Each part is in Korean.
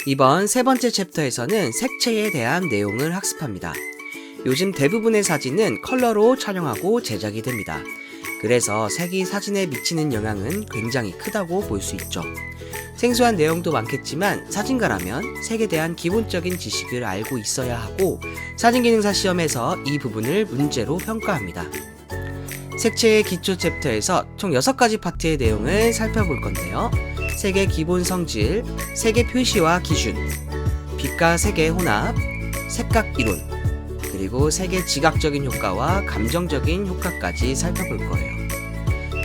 이번 세 번째 챕터에서는 색채에 대한 내용을 학습합니다. 요즘 대부분의 사진은 컬러로 촬영하고 제작이 됩니다. 그래서 색이 사진에 미치는 영향은 굉장히 크다고 볼 수 있죠. 생소한 내용도 많겠지만 사진가라면 색에 대한 기본적인 지식을 알고 있어야 하고 사진기능사 시험에서 이 부분을 문제로 평가합니다. 색채의 기초 챕터에서 총 6가지 파트의 내용을 살펴볼 건데요. 색의 기본 성질, 색의 표시와 기준, 빛과 색의 혼합, 색각 이론, 그리고 색의 지각적인 효과와 감정적인 효과까지 살펴볼 거예요.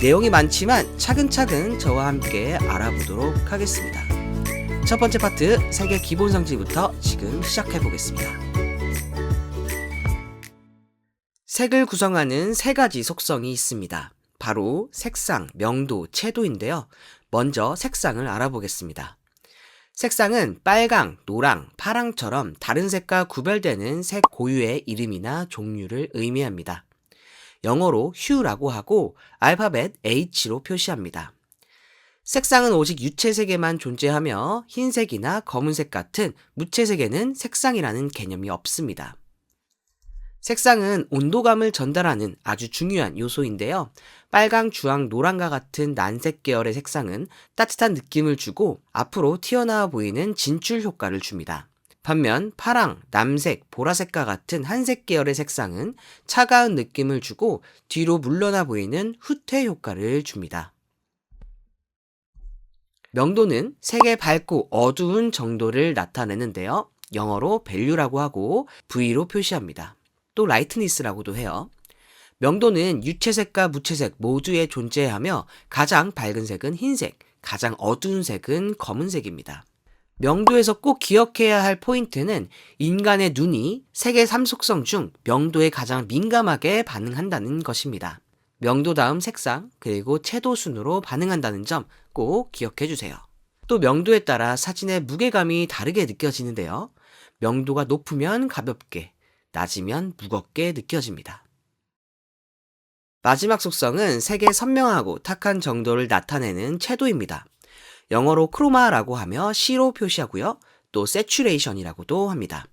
내용이 많지만 차근차근 저와 함께 알아보도록 하겠습니다. 첫 번째 파트, 색의 기본 성질부터 지금 시작해 보겠습니다. 색을 구성하는 세 가지 속성이 있습니다. 바로 색상, 명도, 채도인데요. 먼저 색상을 알아보겠습니다. 색상은 빨강, 노랑, 파랑처럼 다른 색과 구별되는 색 고유의 이름이나 종류를 의미합니다. 영어로 hue라고 하고 알파벳 H로 표시합니다. 색상은 오직 유채색에만 존재하며 흰색이나 검은색 같은 무채색에는 색상이라는 개념이 없습니다. 색상은 온도감을 전달하는 아주 중요한 요소인데요. 빨강, 주황, 노랑과 같은 난색 계열의 색상은 따뜻한 느낌을 주고 앞으로 튀어나와 보이는 진출 효과를 줍니다. 반면 파랑, 남색, 보라색과 같은 한색 계열의 색상은 차가운 느낌을 주고 뒤로 물러나 보이는 후퇴 효과를 줍니다. 명도는 색의 밝고 어두운 정도를 나타내는데요. 영어로 value라고 하고 V로 표시합니다. 또 라이트니스라고도 해요. 명도는 유채색과 무채색 모두에 존재하며 가장 밝은 색은 흰색, 가장 어두운 색은 검은색입니다. 명도에서 꼭 기억해야 할 포인트는 인간의 눈이 색의 3속성 중 명도에 가장 민감하게 반응한다는 것입니다. 명도 다음 색상, 그리고 채도 순으로 반응한다는 점 꼭 기억해 주세요. 또 명도에 따라 사진의 무게감이 다르게 느껴지는데요. 명도가 높으면 가볍게, 낮으면 무겁게 느껴집니다. 마지막 속성은 색의 선명하고 탁한 정도를 나타내는 채도입니다. 영어로 크로마라고 하며 C로 표시하고요. 또 세츄레이션이라고도 합니다.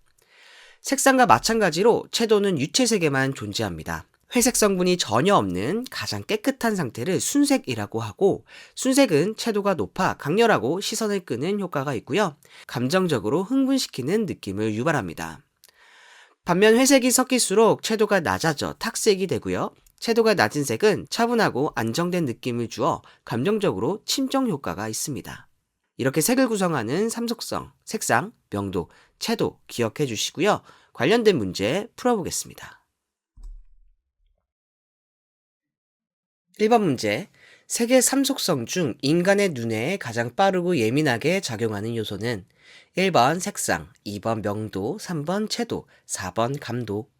색상과 마찬가지로 채도는 유채색에만 존재합니다. 회색 성분이 전혀 없는 가장 깨끗한 상태를 순색이라고 하고 순색은 채도가 높아 강렬하고 시선을 끄는 효과가 있고요. 감정적으로 흥분시키는 느낌을 유발합니다. 반면 회색이 섞일수록 채도가 낮아져 탁색이 되고요. 채도가 낮은 색은 차분하고 안정된 느낌을 주어 감정적으로 침정 효과가 있습니다. 이렇게 색을 구성하는 3속성, 색상, 명도, 채도 기억해 주시고요. 관련된 문제 풀어보겠습니다. 1번 문제, 색의 3속성 중 인간의 눈에 가장 빠르고 예민하게 작용하는 요소는 1번 색상, 2번 명도, 3번 채도, 4번 감도.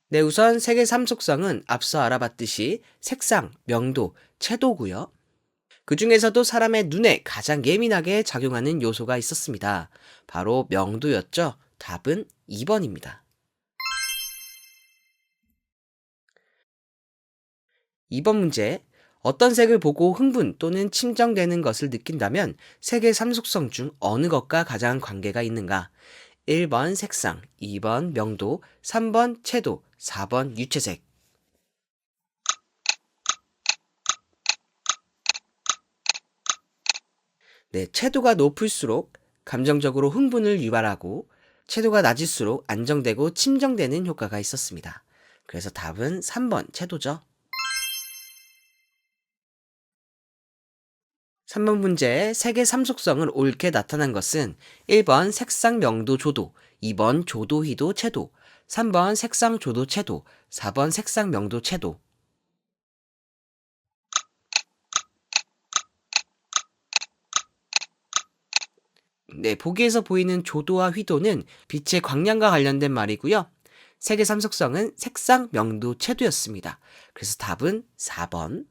네, 우선 색의 3속성은 앞서 알아봤듯이 색상, 명도, 채도고요. 그 중에서도 사람의 눈에 가장 예민하게 작용하는 요소가 있었습니다. 바로 명도였죠. 답은 2번입니다. 2번 문제, 어떤 색을 보고 흥분 또는 침정되는 것을 느낀다면 색의 3속성 중 어느 것과 가장 관계가 있는가? 1번 색상, 2번 명도, 3번 채도, 4번 유채색. 네, 채도가 높을수록 감정적으로 흥분을 유발하고 채도가 낮을수록 안정되고 침정되는 효과가 있었습니다. 그래서 답은 3번 채도죠. 3번 문제, 색의 3속성을 옳게 나타난 것은 1번 색상 명도 조도, 2번 조도 희도 채도, 3번 색상 조도 채도, 4번 색상 명도 채도. 네, 보기에서 보이는 조도와 휘도는 빛의 광량과 관련된 말이고요. 색의 3속성은 색상 명도 채도였습니다. 그래서 답은 4번.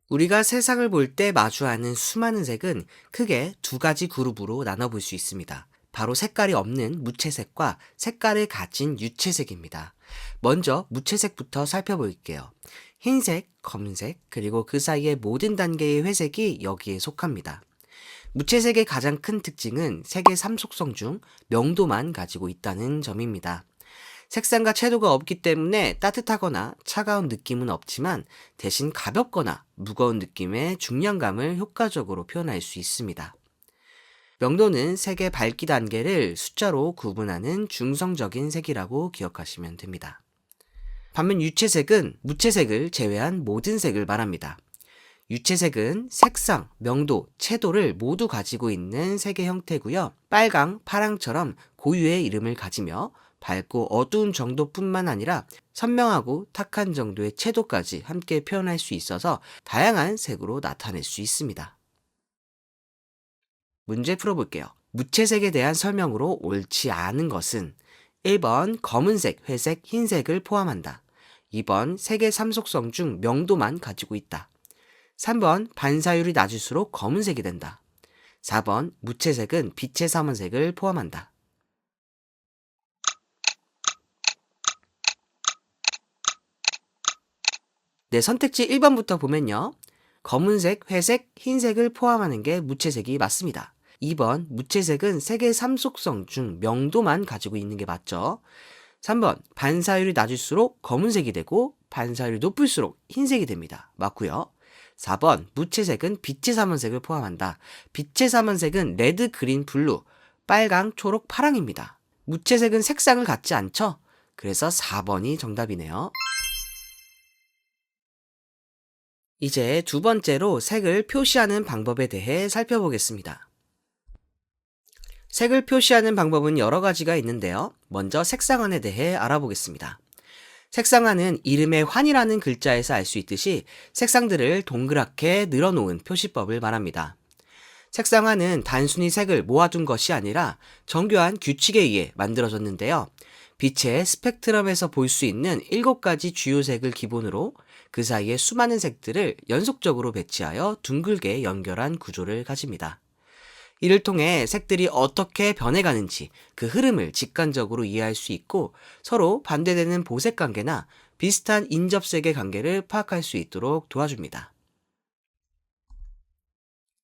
우리가 세상을 볼 때 마주하는 수많은 색은 크게 두 가지 그룹으로 나눠볼 수 있습니다. 바로 색깔이 없는 무채색과 색깔을 가진 유채색입니다. 먼저 무채색부터 살펴볼게요. 흰색, 검은색, 그리고 그 사이의 모든 단계의 회색이 여기에 속합니다. 무채색의 가장 큰 특징은 색의 3속성 중 명도만 가지고 있다는 점입니다. 색상과 채도가 없기 때문에 따뜻하거나 차가운 느낌은 없지만 대신 가볍거나 무거운 느낌의 중량감을 효과적으로 표현할 수 있습니다. 명도는 색의 밝기 단계를 숫자로 구분하는 중성적인 색이라고 기억하시면 됩니다. 반면 유채색은 무채색을 제외한 모든 색을 말합니다. 유채색은 색상, 명도, 채도를 모두 가지고 있는 색의 형태고요. 빨강, 파랑처럼 고유의 이름을 가지며 밝고 어두운 정도뿐만 아니라 선명하고 탁한 정도의 채도까지 함께 표현할 수 있어서 다양한 색으로 나타낼 수 있습니다. 문제 풀어볼게요. 무채색에 대한 설명으로 옳지 않은 것은 1번 검은색, 회색, 흰색을 포함한다. 2번 색의 3속성 중 명도만 가지고 있다. 3번 반사율이 낮을수록 검은색이 된다. 4번 무채색은 빛의 삼원색을 포함한다. 네, 선택지 1번부터 보면요. 검은색, 회색, 흰색을 포함하는 게 무채색이 맞습니다. 2번 무채색은 색의 3속성 중 명도만 가지고 있는 게 맞죠. 3번 반사율이 낮을수록 검은색이 되고 반사율이 높을수록 흰색이 됩니다. 맞고요. 4번 무채색은 빛의 삼원색을 포함한다. 빛의 삼원색은 레드, 그린, 블루, 빨강, 초록, 파랑입니다. 무채색은 색상을 갖지 않죠? 그래서 4번이 정답이네요. 이제 두 번째로 색을 표시하는 방법에 대해 살펴보겠습니다. 색을 표시하는 방법은 여러 가지가 있는데요. 먼저 색상환에 대해 알아보겠습니다. 색상환은 이름의 환이라는 글자에서 알 수 있듯이 색상들을 동그랗게 늘어놓은 표시법을 말합니다. 색상환은 단순히 색을 모아둔 것이 아니라 정교한 규칙에 의해 만들어졌는데요. 빛의 스펙트럼에서 볼 수 있는 7가지 주요 색을 기본으로 그 사이에 수많은 색들을 연속적으로 배치하여 둥글게 연결한 구조를 가집니다. 이를 통해 색들이 어떻게 변해가는지 그 흐름을 직관적으로 이해할 수 있고 서로 반대되는 보색 관계나 비슷한 인접색의 관계를 파악할 수 있도록 도와줍니다.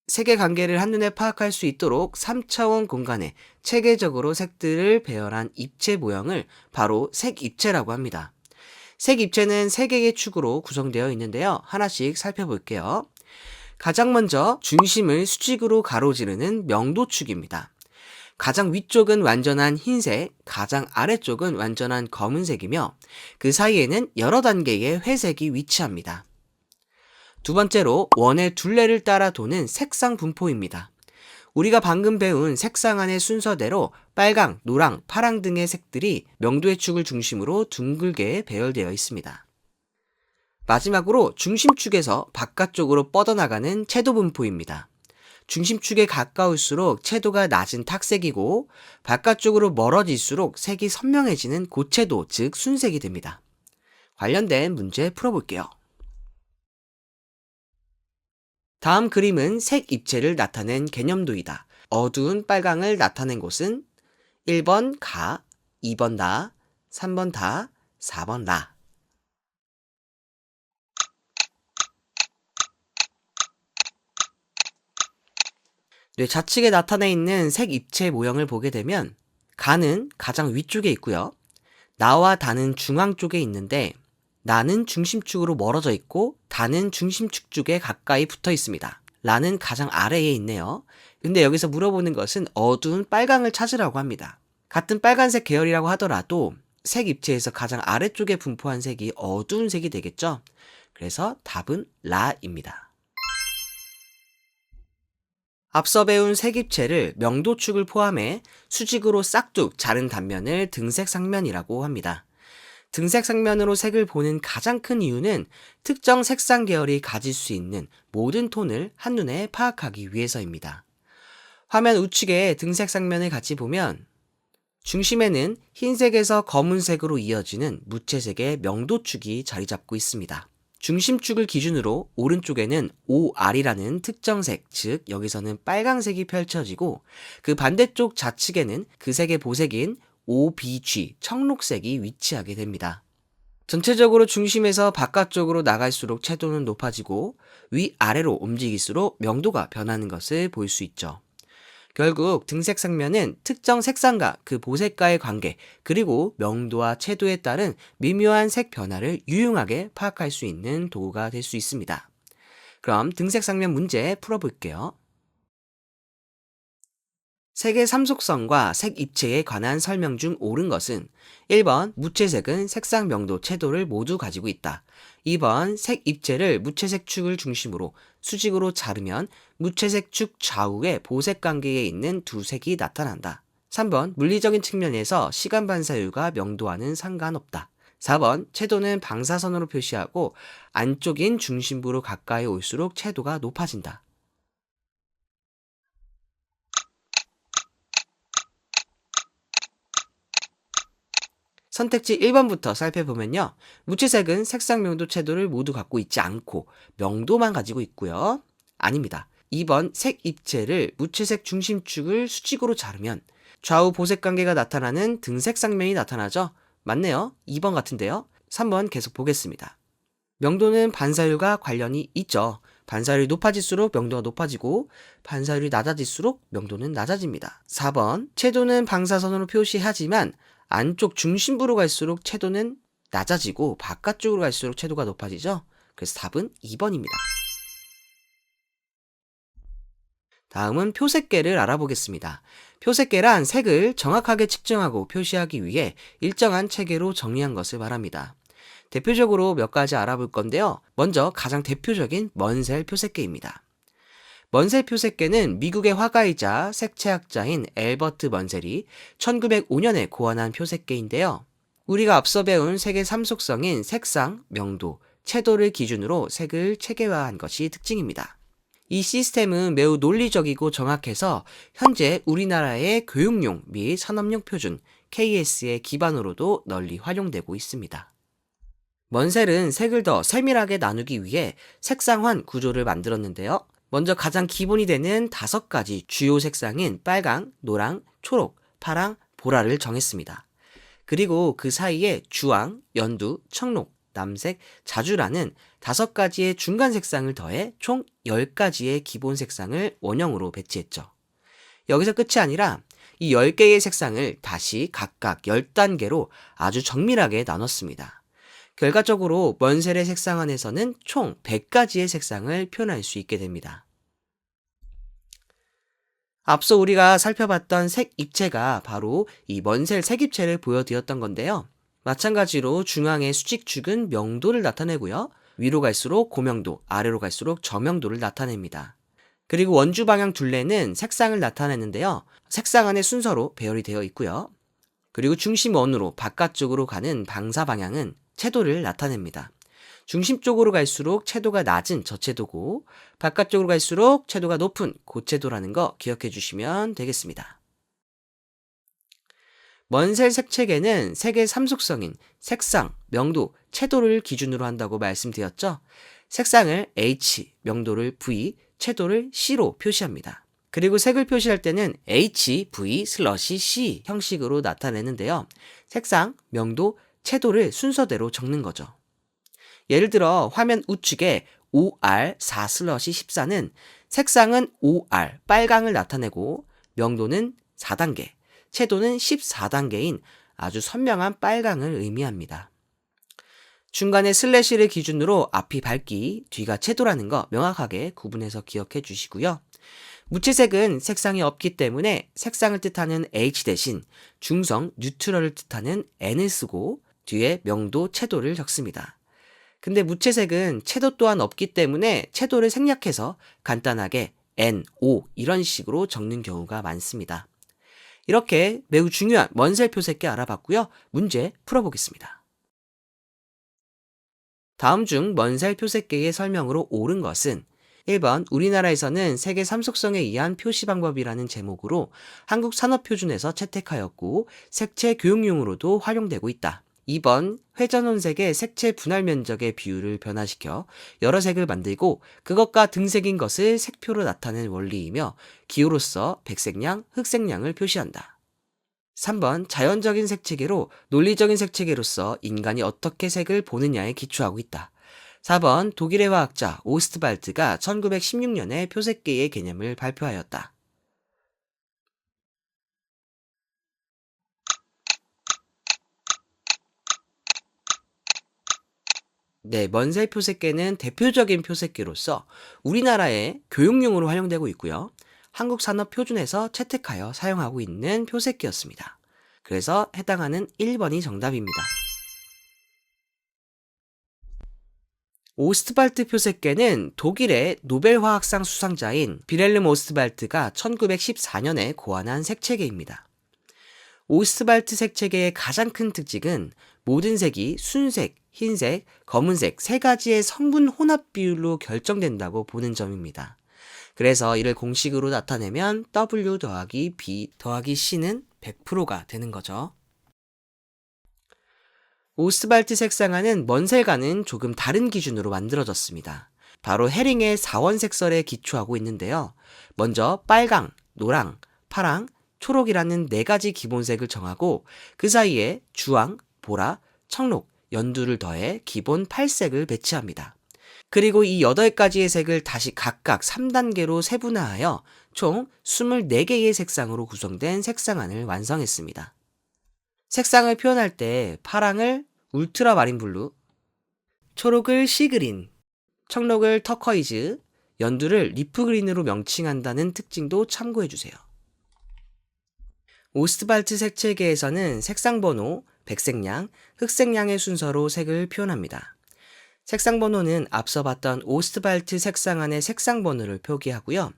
색의 관계를 한눈에 파악할 수 있도록 3차원 공간에 체계적으로 색들을 배열한 입체 모형을 바로 색입체라고 합니다. 색입체는 3개의 축으로 구성되어 있는데요. 하나씩 살펴볼게요. 가장 먼저 중심을 수직으로 가로지르는 명도축입니다. 가장 위쪽은 완전한 흰색, 가장 아래쪽은 완전한 검은색이며 그 사이에는 여러 단계의 회색이 위치합니다. 두 번째로 원의 둘레를 따라 도는 색상 분포입니다. 우리가 방금 배운 색상환의 순서대로 빨강, 노랑, 파랑 등의 색들이 명도의 축을 중심으로 둥글게 배열되어 있습니다. 마지막으로 중심축에서 바깥쪽으로 뻗어나가는 채도 분포입니다. 중심축에 가까울수록 채도가 낮은 탁색이고 바깥쪽으로 멀어질수록 색이 선명해지는 고채도, 즉 순색이 됩니다. 관련된 문제 풀어볼게요. 다음 그림은 색 입체를 나타낸 개념도이다. 어두운 빨강을 나타낸 곳은 1번 가, 2번 나, 3번 다, 4번 라. 뇌 좌측에 나타나 있는 색 입체 모형을 보게 되면 가는 가장 위쪽에 있고요. 나와 다는 중앙 쪽에 있는데 나는 중심축으로 멀어져 있고 다는 중심축 쪽에 가까이 붙어 있습니다. 라는 가장 아래에 있네요. 근데 여기서 물어보는 것은 어두운 빨강을 찾으라고 합니다. 같은 빨간색 계열이라고 하더라도 색 입체에서 가장 아래쪽에 분포한 색이 어두운 색이 되겠죠? 그래서 답은 라입니다. 앞서 배운 색 입체를 명도축을 포함해 수직으로 싹둑 자른 단면을 등색 상면이라고 합니다. 등색 상면으로 색을 보는 가장 큰 이유는 특정 색상 계열이 가질 수 있는 모든 톤을 한눈에 파악하기 위해서입니다. 화면 우측에 등색 상면을 같이 보면 중심에는 흰색에서 검은색으로 이어지는 무채색의 명도축이 자리 잡고 있습니다. 중심축을 기준으로 오른쪽에는 OR이라는 특정색, 즉 여기서는 빨강색이 펼쳐지고 그 반대쪽 좌측에는 그 색의 보색인 OBG, 청록색이 위치하게 됩니다. 전체적으로 중심에서 바깥쪽으로 나갈수록 채도는 높아지고 위아래로 움직일수록 명도가 변하는 것을 볼 수 있죠. 결국 등색 상면은 특정 색상과 그 보색과의 관계, 그리고 명도와 채도에 따른 미묘한 색 변화를 유용하게 파악할 수 있는 도구가 될 수 있습니다. 그럼 등색 상면 문제 풀어볼게요. 색의 삼속성과 색 입체에 관한 설명 중 옳은 것은 1번 무채색은 색상 명도 채도를 모두 가지고 있다. 2번 색 입체를 무채색 축을 중심으로 수직으로 자르면 무채색 축 좌우의 보색 관계에 있는 두 색이 나타난다. 3번 물리적인 측면에서 시간 반사율과 명도와는 상관없다. 4번 채도는 방사선으로 표시하고 안쪽인 중심부로 가까이 올수록 채도가 높아진다. 선택지 1번부터 살펴보면요. 무채색은 색상 명도 채도를 모두 갖고 있지 않고 명도만 가지고 있고요. 아닙니다. 2번 색 입체를 무채색 중심축을 수직으로 자르면 좌우 보색 관계가 나타나는 등색 상면이 나타나죠. 맞네요. 2번 같은데요. 3번 계속 보겠습니다. 명도는 반사율과 관련이 있죠. 반사율이 높아질수록 명도가 높아지고 반사율이 낮아질수록 명도는 낮아집니다. 4번 채도는 방사선으로 표시하지만 안쪽 중심부로 갈수록 채도는 낮아지고 바깥쪽으로 갈수록 채도가 높아지죠. 그래서 답은 2번입니다. 다음은 표색계를 알아보겠습니다. 표색계란 색을 정확하게 측정하고 표시하기 위해 일정한 체계로 정리한 것을 말합니다. 대표적으로 몇 가지 알아볼 건데요. 먼저 가장 대표적인 먼셀 표색계입니다. 먼셀 표색계는 미국의 화가이자 색채학자인 엘버트 먼셀이 1905년에 고안한 표색계인데요. 우리가 앞서 배운 색의 삼속성인 색상, 명도, 채도를 기준으로 색을 체계화한 것이 특징입니다. 이 시스템은 매우 논리적이고 정확해서 현재 우리나라의 교육용 및 산업용 표준 KS의 기반으로도 널리 활용되고 있습니다. 먼셀은 색을 더 세밀하게 나누기 위해 색상환 구조를 만들었는데요. 먼저 가장 기본이 되는 5가지 주요 색상인 빨강, 노랑, 초록, 파랑, 보라를 정했습니다. 그리고 그 사이에 주황, 연두, 청록, 남색, 자주라는 5가지의 중간 색상을 더해 총 10가지의 기본 색상을 원형으로 배치했죠. 여기서 끝이 아니라 이 10개의 색상을 다시 각각 10단계로 아주 정밀하게 나눴습니다. 결과적으로 먼셀의 색상안에서는 총 100가지의 색상을 표현할 수 있게 됩니다. 앞서 우리가 살펴봤던 색 입체가 바로 이 먼셀 색 입체를 보여드렸던 건데요. 마찬가지로 중앙의 수직축은 명도를 나타내고요. 위로 갈수록 고명도, 아래로 갈수록 저명도를 나타냅니다. 그리고 원주 방향 둘레는 색상을 나타내는데요. 색상 안의 순서로 배열이 되어 있고요. 그리고 중심 원으로 바깥쪽으로 가는 방사 방향은 채도를 나타냅니다. 중심 쪽으로 갈수록 채도가 낮은 저채도고 바깥쪽으로 갈수록 채도가 높은 고채도라는 거 기억해 주시면 되겠습니다. 먼셀 색체계는 색의 삼속성인 색상, 명도, 채도를 기준으로 한다고 말씀드렸죠. 색상을 H, 명도를 V, 채도를 C로 표시합니다. 그리고 색을 표시할 때는 HV/C 형식으로 나타내는데요. 색상, 명도, 채도를 순서대로 적는 거죠. 예를 들어 화면 우측에 OR4/14는 색상은 OR, 빨강을 나타내고 명도는 4단계, 채도는 14단계인 아주 선명한 빨강을 의미합니다. 중간에 슬래시를 기준으로 앞이 밝기, 뒤가 채도라는 거 명확하게 구분해서 기억해 주시고요. 무채색은 색상이 없기 때문에 색상을 뜻하는 H 대신 중성, 뉴트럴을 뜻하는 N을 쓰고 뒤에 명도, 채도를 적습니다. 근데 무채색은 채도 또한 없기 때문에 채도를 생략해서 간단하게 N, O 이런 식으로 적는 경우가 많습니다. 이렇게 매우 중요한 먼셀 표색계 알아봤고요. 문제 풀어보겠습니다. 다음 중 먼셀 표색계의 설명으로 옳은 것은 1번 우리나라에서는 색의 삼속성에 의한 표시 방법이라는 제목으로 한국산업표준에서 채택하였고 색채 교육용으로도 활용되고 있다. 2번 회전온색의 색채 분할 면적의 비율을 변화시켜 여러 색을 만들고 그것과 등색인 것을 색표로 나타낸 원리이며 기호로서 백색량, 흑색량을 표시한다. 3번 자연적인 색채계로 논리적인 색채계로서 인간이 어떻게 색을 보느냐에 기초하고 있다. 4번 독일의 화학자 오스트발트가 1916년에 표색계의 개념을 발표하였다. 네, 먼셀 표색계는 대표적인 표색계로서 우리나라의 교육용으로 활용되고 있고요. 한국 산업 표준에서 채택하여 사용하고 있는 표색계였습니다. 그래서 해당하는 1번이 정답입니다. 오스트발트 표색계는 독일의 노벨 화학상 수상자인 비렐름 오스트발트가 1914년에 고안한 색채계입니다. 오스트발트 색채계의 가장 큰 특징은 모든 색이 순색, 흰색, 검은색 세 가지의 성분 혼합 비율로 결정된다고 보는 점입니다. 그래서 이를 공식으로 나타내면 W 더하기 B 더하기 C는 100%가 되는 거죠. 오스트발트 색상화는 먼셀과는 조금 다른 기준으로 만들어졌습니다. 바로 헤링의 4원색설에 기초하고 있는데요. 먼저 빨강, 노랑, 파랑, 초록이라는 네 가지 기본색을 정하고 그 사이에 주황, 보라, 청록, 연두를 더해 기본 8색을 배치합니다. 그리고 이 8가지의 색을 다시 각각 3단계로 세분화하여 총 24개의 색상으로 구성된 색상안을 완성했습니다. 색상을 표현할 때 파랑을 울트라 마린 블루, 초록을 시그린, 청록을 터커이즈, 연두를 리프 그린으로 명칭한다는 특징도 참고해주세요. 오스트발트 색채계에서는 색상번호, 백색량, 흑색량의 순서로 색을 표현합니다. 색상번호는 앞서 봤던 오스트발트 색상안의 색상번호를 표기하고요.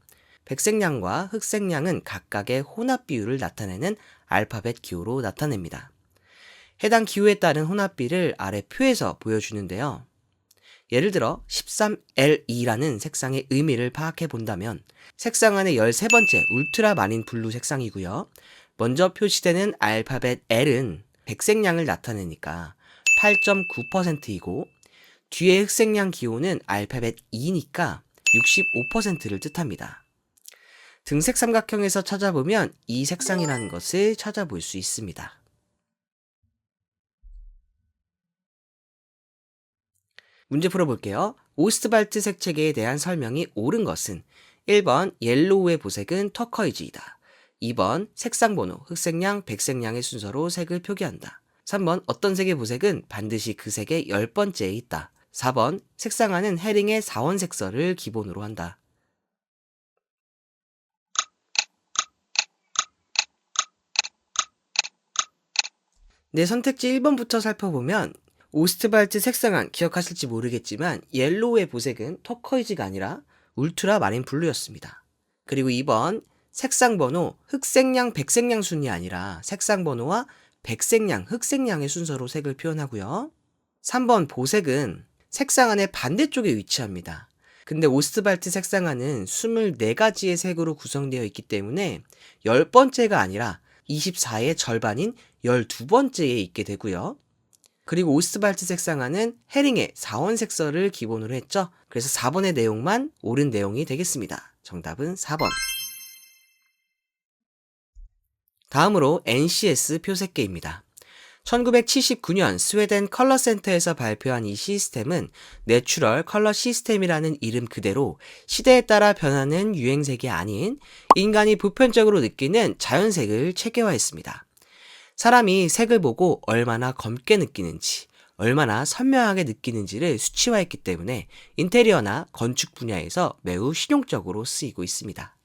백색량과 흑색량은 각각의 혼합 비율을 나타내는 알파벳 기호로 나타냅니다. 해당 기호에 따른 혼합비를 아래 표에서 보여주는데요. 예를 들어 13L2라는 색상의 의미를 파악해 본다면 색상안의 13번째 울트라 마린 블루 색상이고요. 먼저 표시되는 알파벳 L은 백색량을 나타내니까 8.9%이고 뒤에 흑색량 기호는 알파벳 E니까 65%를 뜻합니다. 등색 삼각형에서 찾아보면 이 색상이라는 것을 찾아볼 수 있습니다. 문제 풀어볼게요. 오스트발트 색채계에 대한 설명이 옳은 것은 1번 옐로우의 보색은 터커이즈이다. 2번 색상번호, 흑색량, 백색량의 순서로 색을 표기한다. 3번 어떤 색의 보색은 반드시 그 색의 10번째에 있다. 4번 색상화는 헤링의 4원색설을 기본으로 한다. 네, 선택지 1번부터 살펴보면 오스트발트 색상안 기억하실지 모르겠지만 옐로우의 보색은 터커이즈가 아니라 울트라 마린 블루였습니다. 그리고 2번 색상번호 흑색량 백색량 순이 아니라 색상번호와 백색량 흑색량의 순서로 색을 표현하고요. 3번 보색은 색상안의 반대쪽에 위치합니다. 근데 오스트발트 색상안은 24가지의 색으로 구성되어 있기 때문에 10번째가 아니라 24의 절반인 12번째에 있게 되고요. 그리고 오스트발트 색상화는 헤링의 4원색설을 기본으로 했죠. 그래서 4번의 내용만 옳은 내용이 되겠습니다. 정답은 4번. 다음으로 NCS 표색계입니다. 1979년 스웨덴 컬러 센터에서 발표한 이 시스템은 내추럴 컬러 시스템이라는 이름 그대로 시대에 따라 변하는 유행색이 아닌 인간이 보편적으로 느끼는 자연색을 체계화했습니다. 사람이 색을 보고 얼마나 검게 느끼는지, 얼마나 선명하게 느끼는지를 수치화했기 때문에 인테리어나 건축 분야에서 매우 실용적으로 쓰이고 있습니다.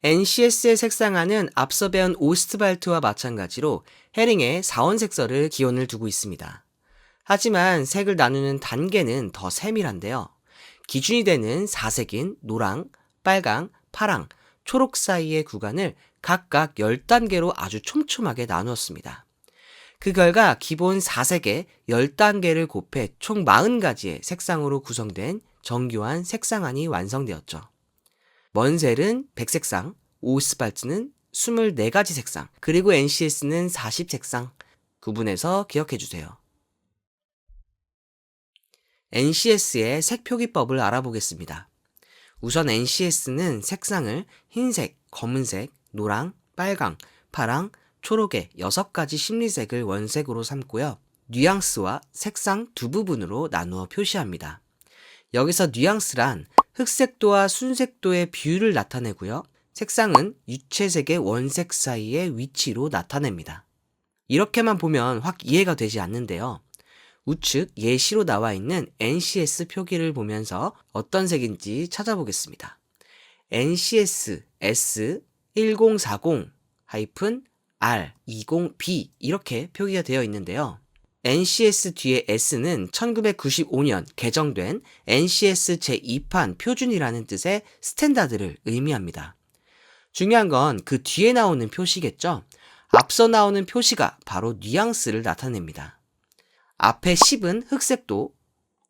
NCS의 색상화는 앞서 배운 오스트발트와 마찬가지로 헤링의 4원색설을 기원을 두고 있습니다. 하지만 색을 나누는 단계는 더 세밀한데요. 기준이 되는 4색인 노랑, 빨강, 파랑, 초록 사이의 구간을 각각 10단계로 아주 촘촘하게 나누었습니다. 그 결과 기본 4색의 10단계를 곱해 총 40가지의 색상으로 구성된 정교한 색상안이 완성되었죠. 먼셀은 100색상, 오스발트는 24가지 색상, 그리고 NCS는 40색상 구분해서 기억해주세요. NCS의 색표기법을 알아보겠습니다. 우선 NCS는 색상을 흰색, 검은색, 노랑, 빨강, 파랑, 초록의 6가지 심리색을 원색으로 삼고요. 뉘앙스와 색상 두 부분으로 나누어 표시합니다. 여기서 뉘앙스란 흑색도와 순색도의 비율을 나타내고요. 색상은 유채색의 원색 사이의 위치로 나타냅니다. 이렇게만 보면 확 이해가 되지 않는데요. 우측 예시로 나와 있는 NCS 표기를 보면서 어떤 색인지 찾아보겠습니다. NCS S1040-R20B 이렇게 표기가 되어 있는데요. NCS 뒤에 S는 1995년 개정된 NCS 제2판 표준이라는 뜻의 스탠다드를 의미합니다. 중요한 건 그 뒤에 나오는 표시겠죠? 앞서 나오는 표시가 바로 뉘앙스를 나타냅니다. 앞에 10은 흑색도,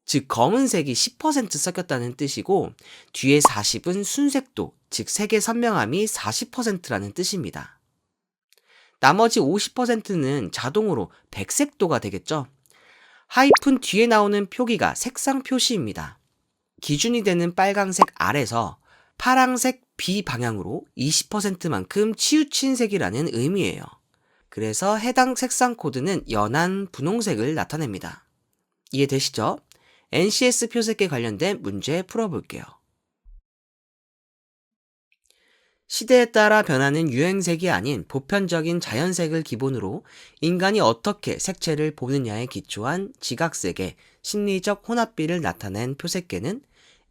즉 검은색이 10% 섞였다는 뜻이고 뒤에 40은 순색도, 즉 색의 선명함이 40%라는 뜻입니다. 나머지 50%는 자동으로 백색도가 되겠죠? 하이픈 뒤에 나오는 표기가 색상 표시입니다. 기준이 되는 빨강색 아래서 파랑색 B 방향으로 20%만큼 치우친 색이라는 의미예요. 그래서 해당 색상 코드는 연한 분홍색을 나타냅니다. 이해되시죠? NCS 표색에 관련된 문제 풀어볼게요. 시대에 따라 변하는 유행색이 아닌 보편적인 자연색을 기본으로 인간이 어떻게 색채를 보느냐에 기초한 지각색의 심리적 혼합비를 나타낸 표색계는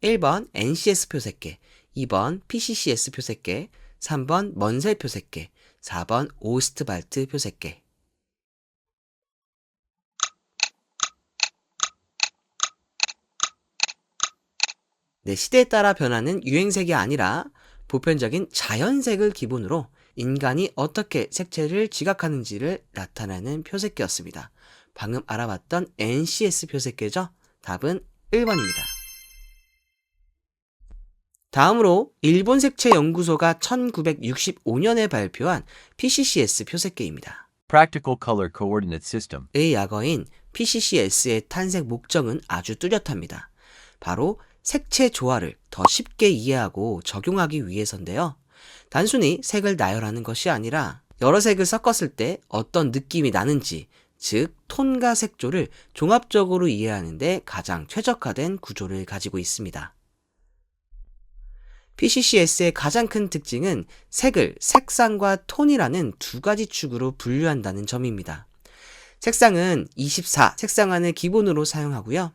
1번 NCS 표색계, 2번 PCCS 표색계, 3번 먼셀 표색계, 4번 오스트발트 표색계. 네, 시대에 따라 변하는 유행색이 아니라 보편적인 자연색을 기본으로 인간이 어떻게 색채를 지각하는지를 나타내는 표색계였습니다. 방금 알아봤던 NCS 표색계죠? 답은 1번입니다. 다음으로 일본 색채 연구소가 1965년에 발표한 PCCS 표색계입니다. Practical Color Coordinate System. 의 약어인 PCCS의 탄생 목적은 아주 뚜렷합니다. 바로 색채 조화를 더 쉽게 이해하고 적용하기 위해서인데요. 단순히 색을 나열하는 것이 아니라 여러 색을 섞었을 때 어떤 느낌이 나는지, 즉 톤과 색조를 종합적으로 이해하는 데 가장 최적화된 구조를 가지고 있습니다. PCCS의 가장 큰 특징은 색을 색상과 톤이라는 두 가지 축으로 분류한다는 점입니다. 색상은 24 색상안을 기본으로 사용하고요.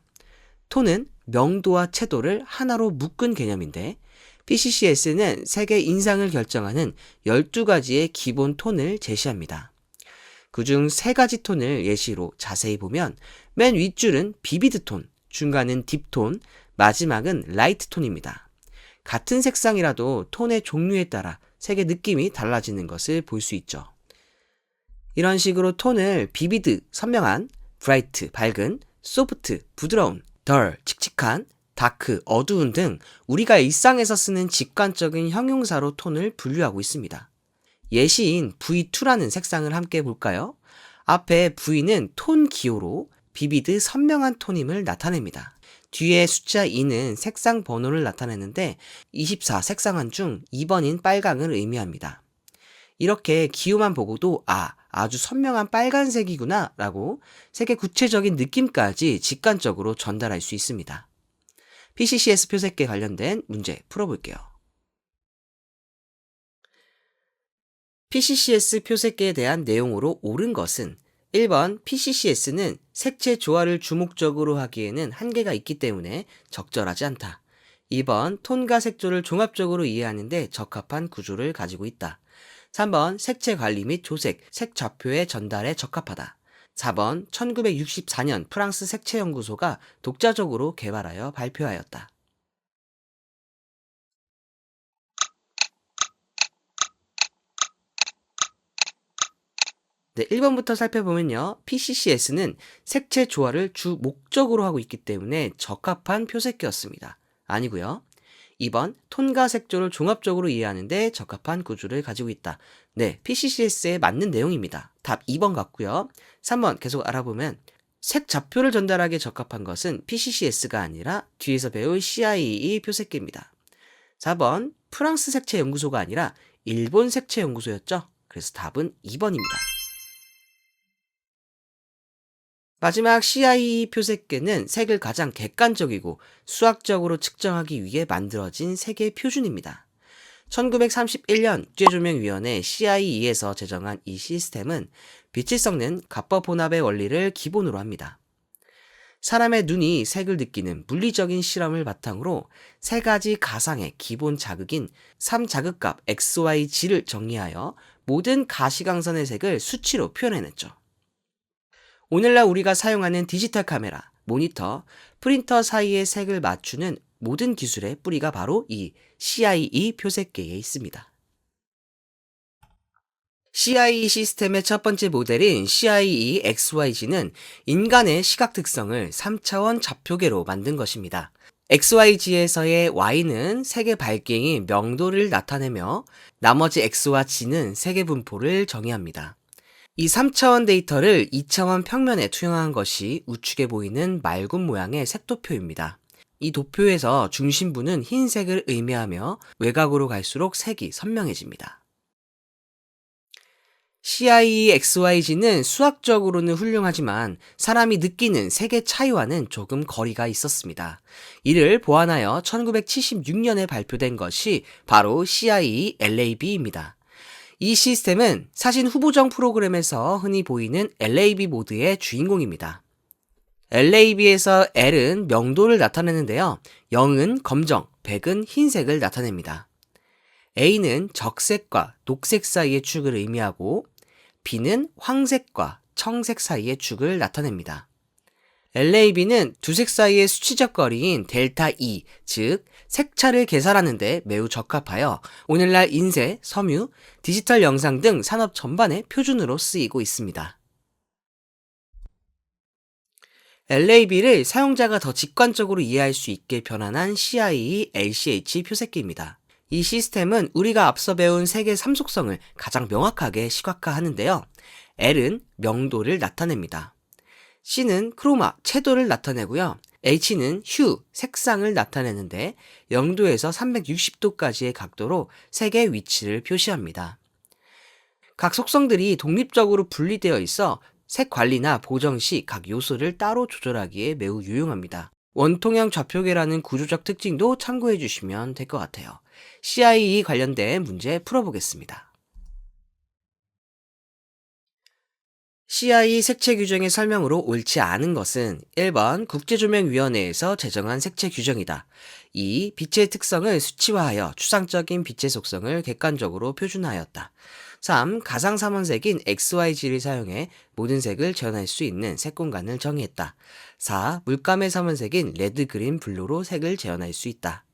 톤은 명도와 채도를 하나로 묶은 개념인데 PCCS는 색의 인상을 결정하는 12가지의 기본 톤을 제시합니다. 그중 3가지 톤을 예시로 자세히 보면 맨 윗줄은 비비드 톤, 중간은 딥톤, 마지막은 라이트 톤입니다. 같은 색상이라도 톤의 종류에 따라 색의 느낌이 달라지는 것을 볼 수 있죠. 이런 식으로 톤을 비비드, 선명한, 브라이트, 밝은, 소프트, 부드러운, 덜, 칙칙한, 다크, 어두운 등 우리가 일상에서 쓰는 직관적인 형용사로 톤을 분류하고 있습니다. 예시인 V2라는 색상을 함께 볼까요? 앞에 V는 톤 기호로 비비드 선명한 톤임을 나타냅니다. 뒤에 숫자 2는 색상 번호를 나타내는데 24 색상안 중 2번인 빨강을 의미합니다. 이렇게 기호만 보고도 아주 선명한 빨간색이구나 라고 색의 구체적인 느낌까지 직관적으로 전달할 수 있습니다. PCCS 표색계 관련된 문제 풀어볼게요. PCCS 표색계에 대한 내용으로 옳은 것은 1번 PCCS는 색채 조화를 주목적으로 하기에는 한계가 있기 때문에 적절하지 않다. 2번 톤과 색조를 종합적으로 이해하는 데 적합한 구조를 가지고 있다. 3번 색채 관리 및 조색, 색 좌표의 전달에 적합하다. 4번 1964년 프랑스 색채연구소가 독자적으로 개발하여 발표하였다. 네, 1번부터 살펴보면요. PCCS는 색채 조화를 주 목적으로 하고 있기 때문에 적합한 표색계였습니다. 아니고요. 2번 톤과 색조를 종합적으로 이해하는 데 적합한 구조를 가지고 있다. 네, PCCS에 맞는 내용입니다. 답 2번 같고요. 3번 계속 알아보면 색 좌표를 전달하기에 적합한 것은 PCCS가 아니라 뒤에서 배울 CIE 표색계입니다. 4번 프랑스 색채연구소가 아니라 일본 색채연구소였죠. 그래서 답은 2번입니다. 마지막 CIE 표색계는 색을 가장 객관적이고 수학적으로 측정하기 위해 만들어진 세계 표준입니다. 1931년 국제조명위원회 CIE에서 제정한 이 시스템은 빛을 섞는 갑법 혼합의 원리를 기본으로 합니다. 사람의 눈이 색을 느끼는 물리적인 실험을 바탕으로 세 가지 가상의 기본 자극인 3자극값 XYG를 정리하여 모든 가시광선의 색을 수치로 표현해냈죠. 오늘날 우리가 사용하는 디지털 카메라, 모니터, 프린터 사이의 색을 맞추는 모든 기술의 뿌리가 바로 이 CIE 표색계에 있습니다. CIE 시스템의 첫 번째 모델인 CIE XYG는 인간의 시각 특성을 3차원 좌표계로 만든 것입니다. XYG에서의 Y는 색의 밝기인 명도를 나타내며 나머지 X와 G는 색의 분포를 정의합니다. 이 3차원 데이터를 2차원 평면에 투영한 것이 우측에 보이는 맑은 모양의 색도표입니다. 이 도표에서 중심부는 흰색을 의미하며 외곽으로 갈수록 색이 선명해집니다. CIE XYG는 수학적으로는 훌륭하지만 사람이 느끼는 색의 차이와는 조금 거리가 있었습니다. 이를 보완하여 1976년에 발표된 것이 바로 CIE LAB입니다. 이 시스템은 사진 후보정 프로그램에서 흔히 보이는 LAB 모드의 주인공입니다. LAB에서 L은 명도를 나타내는데요. 0은 검정, 100은 흰색을 나타냅니다. A는 적색과 녹색 사이의 축을 의미하고 B는 황색과 청색 사이의 축을 나타냅니다. LAB는 두 색 사이의 수치적 거리인 델타 E, 즉 색차를 계산하는 데 매우 적합하여 오늘날 인쇄, 섬유, 디지털 영상 등 산업 전반의 표준으로 쓰이고 있습니다. LAB를 사용자가 더 직관적으로 이해할 수 있게 변환한 CIE LCH 표색기입니다. 이 시스템은 우리가 앞서 배운 색의 삼속성을 가장 명확하게 시각화하는데요. L은 명도를 나타냅니다. C는 크로마, 채도를 나타내고요. H는 휴, 색상을 나타내는데 0도에서 360도까지의 각도로 색의 위치를 표시합니다. 각 속성들이 독립적으로 분리되어 있어 색 관리나 보정 시 각 요소를 따로 조절하기에 매우 유용합니다. 원통형 좌표계라는 구조적 특징도 참고해 주시면 될 것 같아요. CIE 관련된 문제 풀어보겠습니다. CIE 색채 규정의 설명으로 옳지 않은 것은 1번 국제조명위원회에서 제정한 색채 규정이다. 2. 빛의 특성을 수치화하여 추상적인 빛의 속성을 객관적으로 표준화하였다. 3. 가상 삼원색인 XYG를 사용해 모든 색을 재현할 수 있는 색공간을 정의했다. 4. 물감의 삼원색인 레드, 그린, 블루로 색을 재현할 수 있다.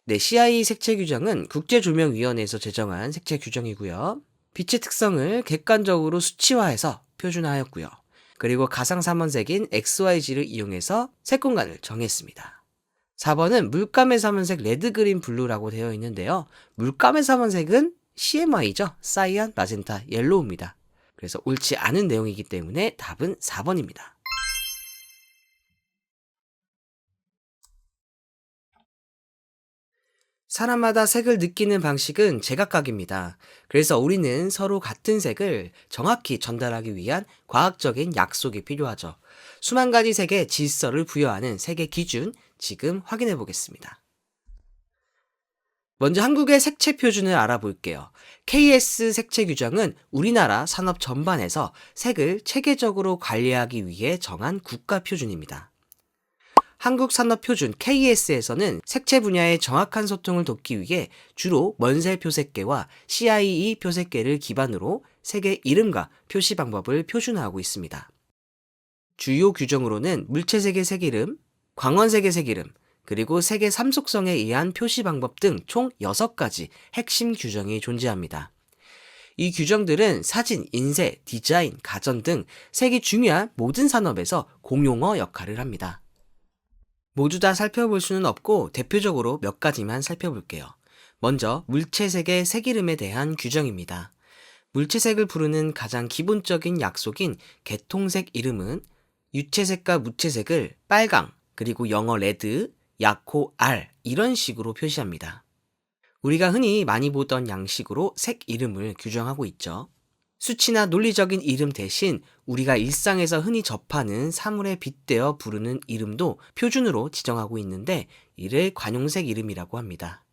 네, CIE 색채 규정은 국제조명위원회에서 제정한 색채 규정이고요. 빛의 특성을 객관적으로 수치화해서 표준화하였고요. 그리고 가상 삼원색인 XYG를 이용해서 색공간을 정했습니다. 4번은 물감의 삼원색 레드, 그린, 블루라고 되어 있는데요. 물감의 삼원색은 CMY죠. 사이안, 마젠타, 옐로우입니다. 그래서 옳지 않은 내용이기 때문에 답은 4번입니다. 사람마다 색을 느끼는 방식은 제각각입니다. 그래서 우리는 서로 같은 색을 정확히 전달하기 위한 과학적인 약속이 필요하죠. 수만 가지 색의 질서를 부여하는 색의 기준, 지금 확인해 보겠습니다. 먼저 한국의 색채 표준을 알아볼게요. KS 색채 규정은 우리나라 산업 전반에서 색을 체계적으로 관리하기 위해 정한 국가 표준입니다. 한국산업표준 KS에서는 색채 분야의 정확한 소통을 돕기 위해 주로 먼세 표색계와 CIE 표색계를 기반으로 색의 이름과 표시 방법을 표준화하고 있습니다. 주요 규정으로는 물체색의 색이름, 광원색의 색이름, 그리고 색의 삼속성에 의한 표시 방법 등 총 6가지 핵심 규정이 존재합니다. 이 규정들은 사진, 인쇄, 디자인, 가전 등 색이 중요한 모든 산업에서 공용어 역할을 합니다. 모두 다 살펴볼 수는 없고 대표적으로 몇 가지만 살펴볼게요. 먼저 물체색의 색이름에 대한 규정입니다. 물체색을 부르는 가장 기본적인 약속인 개통색 이름은 유체색과 무체색을 빨강, 그리고 영어 레드, 약호 R 이런 식으로 표시합니다. 우리가 흔히 많이 보던 양식으로 색 이름을 규정하고 있죠. 수치나 논리적인 이름 대신 우리가 일상에서 흔히 접하는 사물에 빗대어 부르는 이름도 표준으로 지정하고 있는데 이를 관용색 이름이라고 합니다.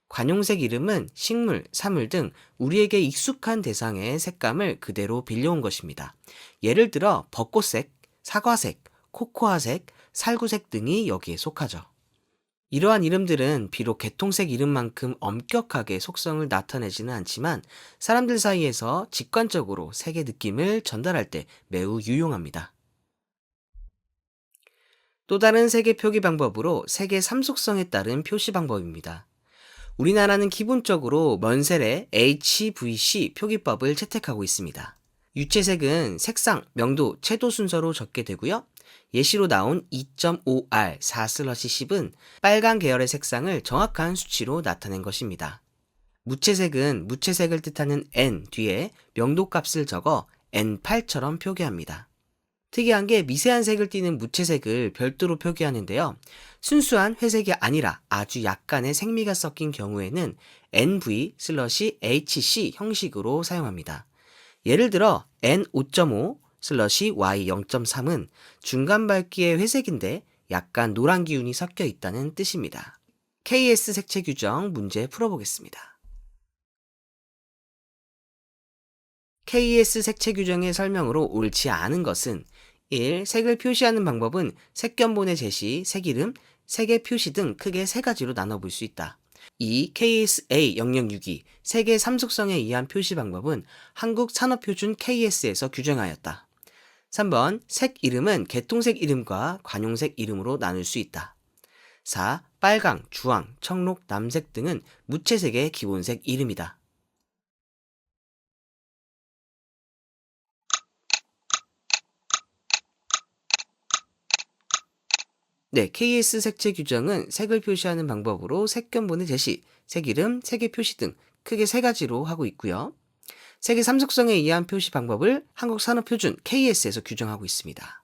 관용색 이름은 식물, 사물 등 우리에게 익숙한 대상의 색감을 그대로 빌려온 것입니다. 예를 들어 벚꽃색, 사과색, 코코아색, 살구색 등이 여기에 속하죠. 이러한 이름들은 비록 개통색 이름만큼 엄격하게 속성을 나타내지는 않지만 사람들 사이에서 직관적으로 색의 느낌을 전달할 때 매우 유용합니다. 또 다른 색의 표기 방법으로 색의 삼속성에 따른 표시 방법입니다. 우리나라는 기본적으로 먼셀의 HVC 표기법을 채택하고 있습니다. 유채색은 색상, 명도, 채도 순서로 적게 되고요. 예시로 나온 2.5R 4/10은 빨간 계열의 색상을 정확한 수치로 나타낸 것입니다. 무채색은 무채색을 뜻하는 N 뒤에 명도 값을 적어 N8처럼 표기합니다. 특이한 게 미세한 색을 띠는 무채색을 별도로 표기하는데요. 순수한 회색이 아니라 아주 약간의 생미가 섞인 경우에는 NV/HC 형식으로 사용합니다. 예를 들어 N5.5/Y0.3은 중간 밝기의 회색인데 약간 노란 기운이 섞여 있다는 뜻입니다. KS 색채 규정 문제 풀어보겠습니다. KS 색채 규정의 설명으로 옳지 않은 것은 1. 색을 표시하는 방법은 색견본의 제시, 색이름, 색의 표시 등 크게 세 가지로 나눠볼 수 있다. 2. KSA 0062 색의 삼속성에 의한 표시 방법은 한국산업표준 KS에서 규정하였다. 3번 색 이름은 개통색 이름과 관용색 이름으로 나눌 수 있다. 4. 빨강, 주황, 청록, 남색 등은 무채색의 기본색 이름이다. 네, KS 색채 규정은 색을 표시하는 방법으로 색견본의 제시, 색 이름, 색의 표시 등 크게 세 가지로 하고 있고요. 색의 삼속성에 의한 표시 방법을 한국산업표준 KS에서 규정하고 있습니다.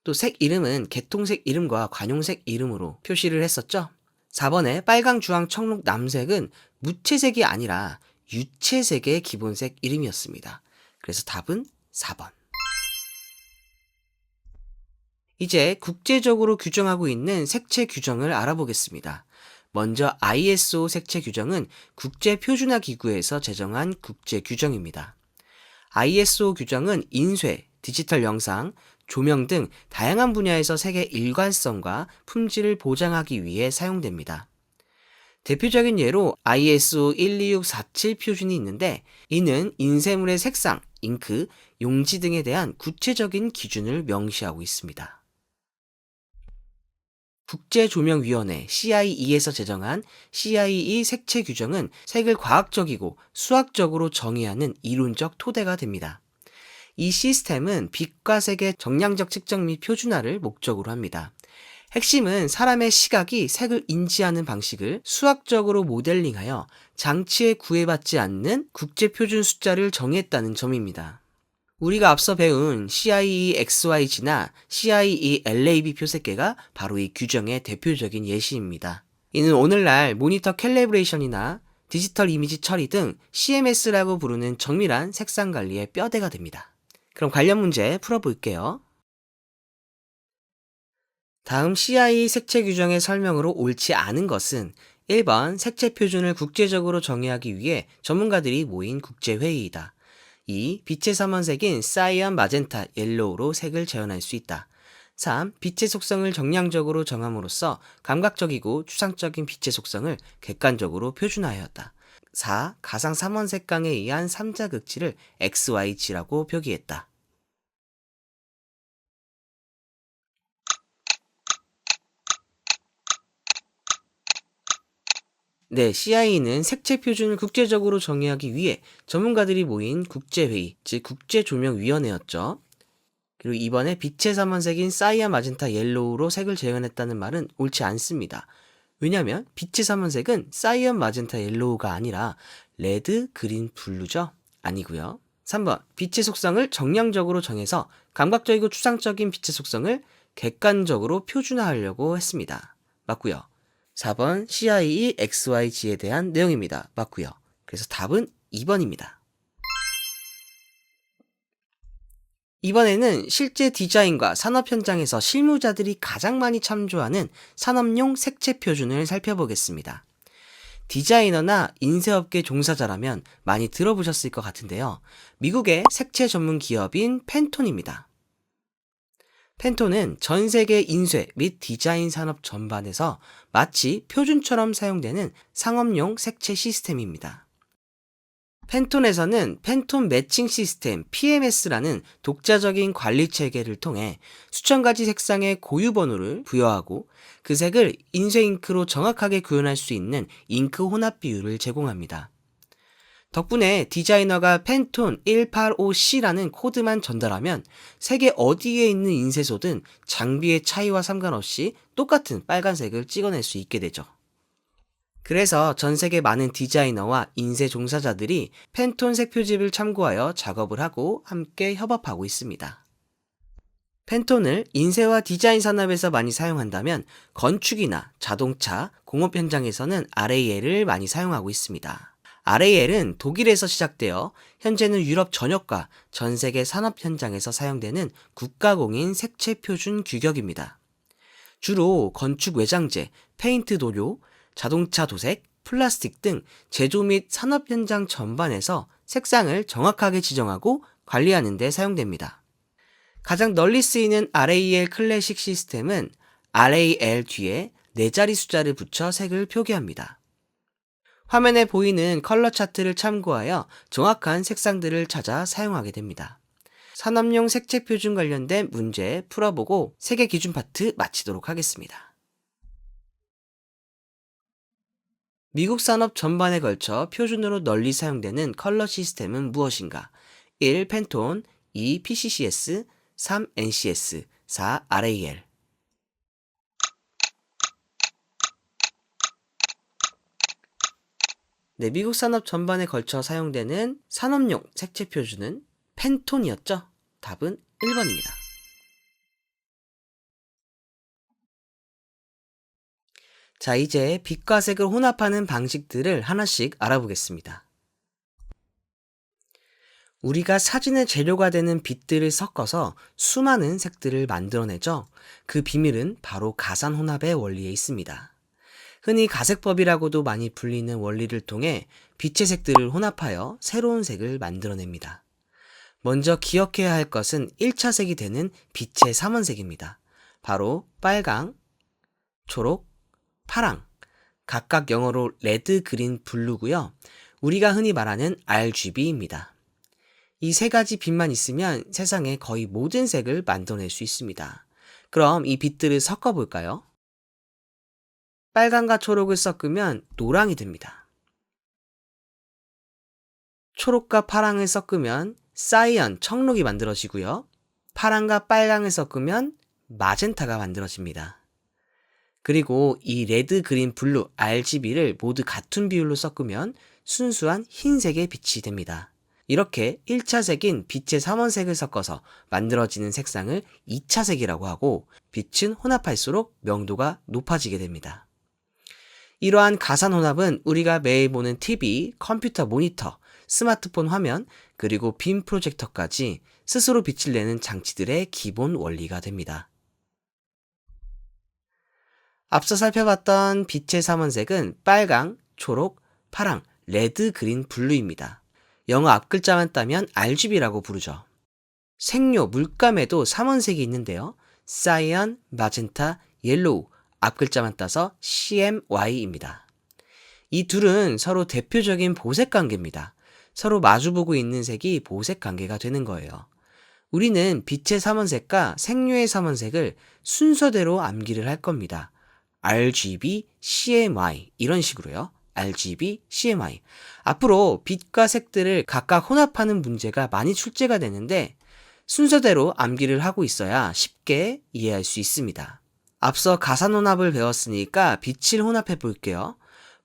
또 색 이름은 개통색 이름과 관용색 이름으로 표시를 했었죠. 4번의 빨강, 주황, 청록, 남색은 무채색이 아니라 유채색의 기본색 이름이었습니다. 그래서 답은 4번. 이제 국제적으로 규정하고 있는 색채 규정을 알아보겠습니다. 먼저 ISO 색채 규정은 국제표준화 기구에서 제정한 국제 규정입니다. ISO 규정은 인쇄, 디지털 영상, 조명 등 다양한 분야에서 색의 일관성과 품질을 보장하기 위해 사용됩니다. 대표적인 예로 ISO 12647 표준이 있는데 이는 인쇄물의 색상, 잉크, 용지 등에 대한 구체적인 기준을 명시하고 있습니다. 국제조명위원회 CIE에서 제정한 CIE 색채 규정은 색을 과학적이고 수학적으로 정의하는 이론적 토대가 됩니다. 이 시스템은 빛과 색의 정량적 측정 및 표준화를 목적으로 합니다. 핵심은 사람의 시각이 색을 인지하는 방식을 수학적으로 모델링하여 장치에 구애받지 않는 국제표준 숫자를 정했다는 점입니다. 우리가 앞서 배운 CIE-XYG나 CIE-LAB 표색계가 바로 이 규정의 대표적인 예시입니다. 이는 오늘날 모니터 캘리브레이션이나 디지털 이미지 처리 등 CMS라고 부르는 정밀한 색상 관리의 뼈대가 됩니다. 그럼 관련 문제 풀어볼게요. 다음 CIE 색채 규정의 설명으로 옳지 않은 것은 1번 색채 표준을 국제적으로 정의하기 위해 전문가들이 모인 국제회의이다. 2. 빛의 삼원색인 사이언, 마젠타, 옐로우로 색을 재현할 수 있다. 3. 빛의 속성을 정량적으로 정함으로써 감각적이고 추상적인 빛의 속성을 객관적으로 표준화하였다. 4. 가상 삼원색강에 의한 삼자극치를 XYG라고 표기했다. 네, CIE는 색채 표준을 국제적으로 정의하기 위해 전문가들이 모인 국제회의, 즉 국제조명위원회였죠. 그리고 이번에 빛의 삼원색인 사이언, 마젠타, 옐로우로 색을 재현했다는 말은 옳지 않습니다. 왜냐하면 빛의 삼원색은 사이언, 마젠타, 옐로우가 아니라 레드, 그린, 블루죠? 아니고요. 3번 빛의 속성을 정량적으로 정해서 감각적이고 추상적인 빛의 속성을 객관적으로 표준화하려고 했습니다. 맞고요. 4번 CIE XYG에 대한 내용입니다. 맞고요. 그래서 답은 2번입니다. 이번에는 실제 디자인과 산업 현장에서 실무자들이 가장 많이 참조하는 산업용 색채 표준을 살펴보겠습니다. 디자이너나 인쇄업계 종사자라면 많이 들어보셨을 것 같은데요. 미국의 색채 전문 기업인 팬톤입니다. 팬톤은 전 세계 인쇄 및 디자인 산업 전반에서 마치 표준처럼 사용되는 상업용 색채 시스템입니다. 팬톤에서는 팬톤 매칭 시스템 PMS라는 독자적인 관리 체계를 통해 수천 가지 색상의 고유 번호를 부여하고 그 색을 인쇄 잉크로 정확하게 구현할 수 있는 잉크 혼합 비율을 제공합니다. 덕분에 디자이너가 팬톤 185C라는 코드만 전달하면 색의 어디에 있는 인쇄소든 장비의 차이와 상관없이 똑같은 빨간색을 찍어낼 수 있게 되죠. 그래서 전 세계 많은 디자이너와 인쇄 종사자들이 팬톤 색표집을 참고하여 작업을 하고 함께 협업하고 있습니다. 팬톤을 인쇄와 디자인 산업에서 많이 사용한다면 건축이나 자동차, 공업 현장에서는 RAL을 많이 사용하고 있습니다. RAL은 독일에서 시작되어 현재는 유럽 전역과 전 세계 산업 현장에서 사용되는 국가공인 색채 표준 규격입니다. 주로 건축 외장재, 페인트 도료, 자동차 도색, 플라스틱 등 제조 및 산업 현장 전반에서 색상을 정확하게 지정하고 관리하는 데 사용됩니다. 가장 널리 쓰이는 RAL 클래식 시스템은 RAL 뒤에 4자리 숫자를 붙여 색을 표기합니다. 화면에 보이는 컬러 차트를 참고하여 정확한 색상들을 찾아 사용하게 됩니다. 산업용 색채 표준 관련된 문제 풀어보고 색의 기준 파트 마치도록 하겠습니다. 미국 산업 전반에 걸쳐 표준으로 널리 사용되는 컬러 시스템은 무엇인가? 1. 팬톤, 2. PCCS, 3. NCS, 4. RAL. 네, 미국 산업 전반에 걸쳐 사용되는 산업용 색채 표준은 팬톤이었죠? 답은 1번입니다. 자, 이제 빛과 색을 혼합하는 방식들을 하나씩 알아보겠습니다. 우리가 사진의 재료가 되는 빛들을 섞어서 수많은 색들을 만들어내죠. 그 비밀은 바로 가산 혼합의 원리에 있습니다. 흔히 가색법이라고도 많이 불리는 원리를 통해 빛의 색들을 혼합하여 새로운 색을 만들어냅니다. 먼저 기억해야 할 것은 1차 색이 되는 빛의 삼원색입니다. 바로 빨강, 초록, 파랑, 각각 영어로 레드, 그린, 블루고요. 우리가 흔히 말하는 RGB입니다. 이 세 가지 빛만 있으면 세상의 거의 모든 색을 만들어낼 수 있습니다. 그럼 이 빛들을 섞어볼까요? 빨강과 초록을 섞으면 노랑이 됩니다. 초록과 파랑을 섞으면 사이언, 청록이 만들어지고요. 파랑과 빨강을 섞으면 마젠타가 만들어집니다. 그리고 이 레드, 그린, 블루, RGB를 모두 같은 비율로 섞으면 순수한 흰색의 빛이 됩니다. 이렇게 1차 색인 빛의 삼원색을 섞어서 만들어지는 색상을 2차 색이라고 하고 빛은 혼합할수록 명도가 높아지게 됩니다. 이러한 가산 혼합은 우리가 매일 보는 TV, 컴퓨터 모니터, 스마트폰 화면, 그리고 빔 프로젝터까지 스스로 빛을 내는 장치들의 기본 원리가 됩니다. 앞서 살펴봤던 빛의 삼원색은 빨강, 초록, 파랑, 레드, 그린, 블루입니다. 영어 앞글자만 따면 RGB라고 부르죠. 색료, 물감에도 삼원색이 있는데요. 사이언, 마젠타, 옐로우, 앞글자만 따서 CMY입니다. 이 둘은 서로 대표적인 보색 관계입니다. 서로 마주보고 있는 색이 보색 관계가 되는 거예요. 우리는 빛의 삼원색과 색료의 삼원색을 순서대로 암기를 할 겁니다. RGB, CMY 이런 식으로요. RGB, CMY. 앞으로 빛과 색들을 각각 혼합하는 문제가 많이 출제가 되는데 순서대로 암기를 하고 있어야 쉽게 이해할 수 있습니다. 앞서 가산 혼합을 배웠으니까 빛을 혼합해 볼게요.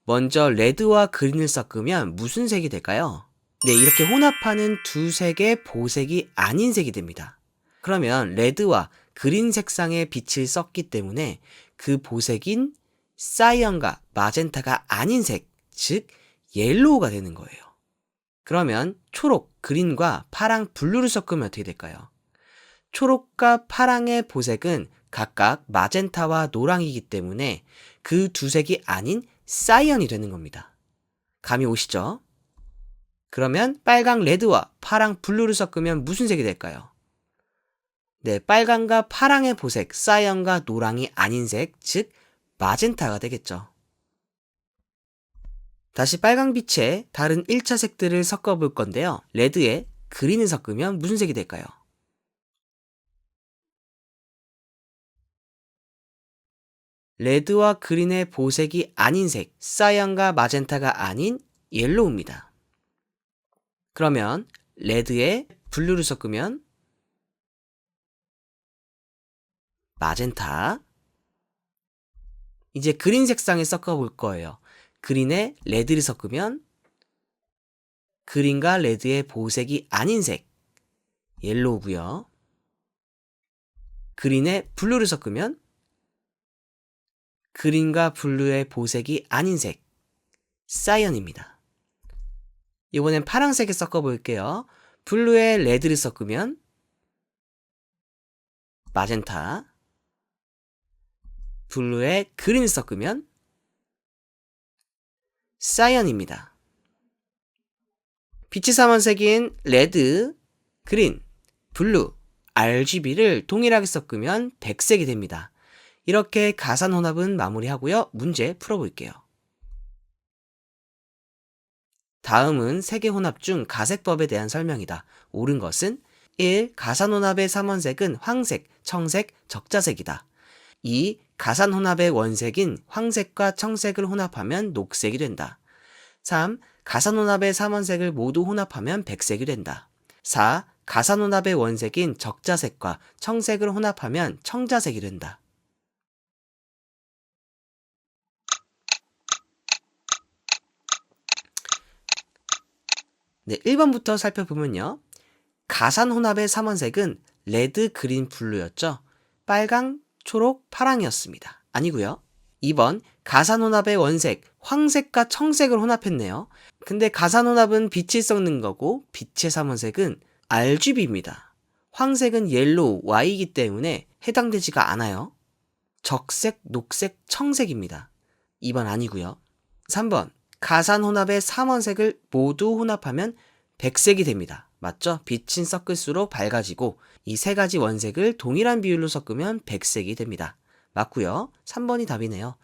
먼저 레드와 그린을 섞으면 무슨 색이 될까요? 네, 이렇게 혼합하는 두 색의 보색이 아닌 색이 됩니다. 그러면 레드와 그린 색상의 빛을 썼기 때문에 그 보색인 사이언과 마젠타가 아닌 색, 즉 옐로우가 되는 거예요. 그러면 초록, 그린과 파랑, 블루를 섞으면 어떻게 될까요? 초록과 파랑의 보색은 각각 마젠타와 노랑이기 때문에 그 두 색이 아닌 사이언이 되는 겁니다. 감이 오시죠? 그러면 빨강 레드와 파랑 블루를 섞으면 무슨 색이 될까요? 네, 빨강과 파랑의 보색, 사이언과 노랑이 아닌 색, 즉 마젠타가 되겠죠. 다시 빨강빛에 다른 1차 색들을 섞어 볼 건데요. 레드에 그린을 섞으면 무슨 색이 될까요? 레드와 그린의 보색이 아닌 색, 사이언과 마젠타가 아닌 옐로우입니다. 그러면 레드에 블루를 섞으면 마젠타. 이제 그린 색상에 섞어 볼 거예요. 그린에 레드를 섞으면 그린과 레드의 보색이 아닌 색, 옐로우고요. 그린에 블루를 섞으면 그린과 블루의 보색이 아닌 색, 사이언입니다. 이번엔 파란색에 섞어 볼게요. 블루에 레드를 섞으면 마젠타, 블루에 그린을 섞으면 사이언입니다. 빛의 삼원색인 레드, 그린, 블루, RGB를 동일하게 섞으면 백색이 됩니다. 이렇게 가산혼합은 마무리하고요. 문제 풀어볼게요. 다음은 세개혼합 중 가색법에 대한 설명이다. 옳은 것은 1. 가산혼합의 삼원색은 황색, 청색, 적자색이다. 2. 가산혼합의 원색인 황색과 청색을 혼합하면 녹색이 된다. 3. 가산혼합의 삼원색을 모두 혼합하면 백색이 된다. 4. 가산혼합의 원색인 적자색과 청색을 혼합하면 청자색이 된다. 네, 1번부터 살펴보면요. 가산혼합의 삼원색은 레드, 그린, 블루였죠. 빨강, 초록, 파랑이었습니다. 아니고요. 2번 가산혼합의 원색, 황색과 청색을 혼합했네요. 근데 가산혼합은 빛을 섞는 거고 빛의 삼원색은 RGB입니다. 황색은 옐로우, Y이기 때문에 해당되지가 않아요. 적색, 녹색, 청색입니다. 2번 아니고요. 3번 가산혼합의 삼원색을 모두 혼합하면 백색이 됩니다. 맞죠? 빛은 섞을수록 밝아지고 이 세 가지 원색을 동일한 비율로 섞으면 백색이 됩니다. 맞고요. 3번이 답이네요.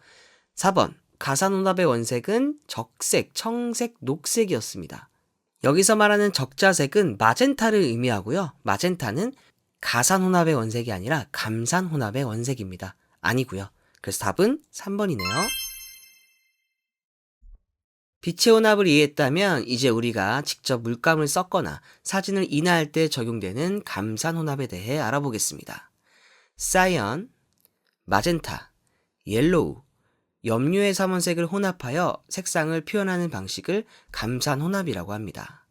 4번 가산혼합의 원색은 적색, 청색, 녹색이었습니다. 여기서 말하는 적자색은 마젠타를 의미하고요. 마젠타는 가산혼합의 원색이 아니라 감산혼합의 원색입니다. 아니고요. 그래서 답은 3번이네요. 빛의 혼합을 이해했다면 이제 우리가 직접 물감을 썼거나 사진을 인화할 때 적용되는 감산혼합에 대해 알아보겠습니다. 사이언, 마젠타, 옐로우, 염료의 삼원색을 혼합하여 색상을 표현하는 방식을 감산혼합이라고 합니다.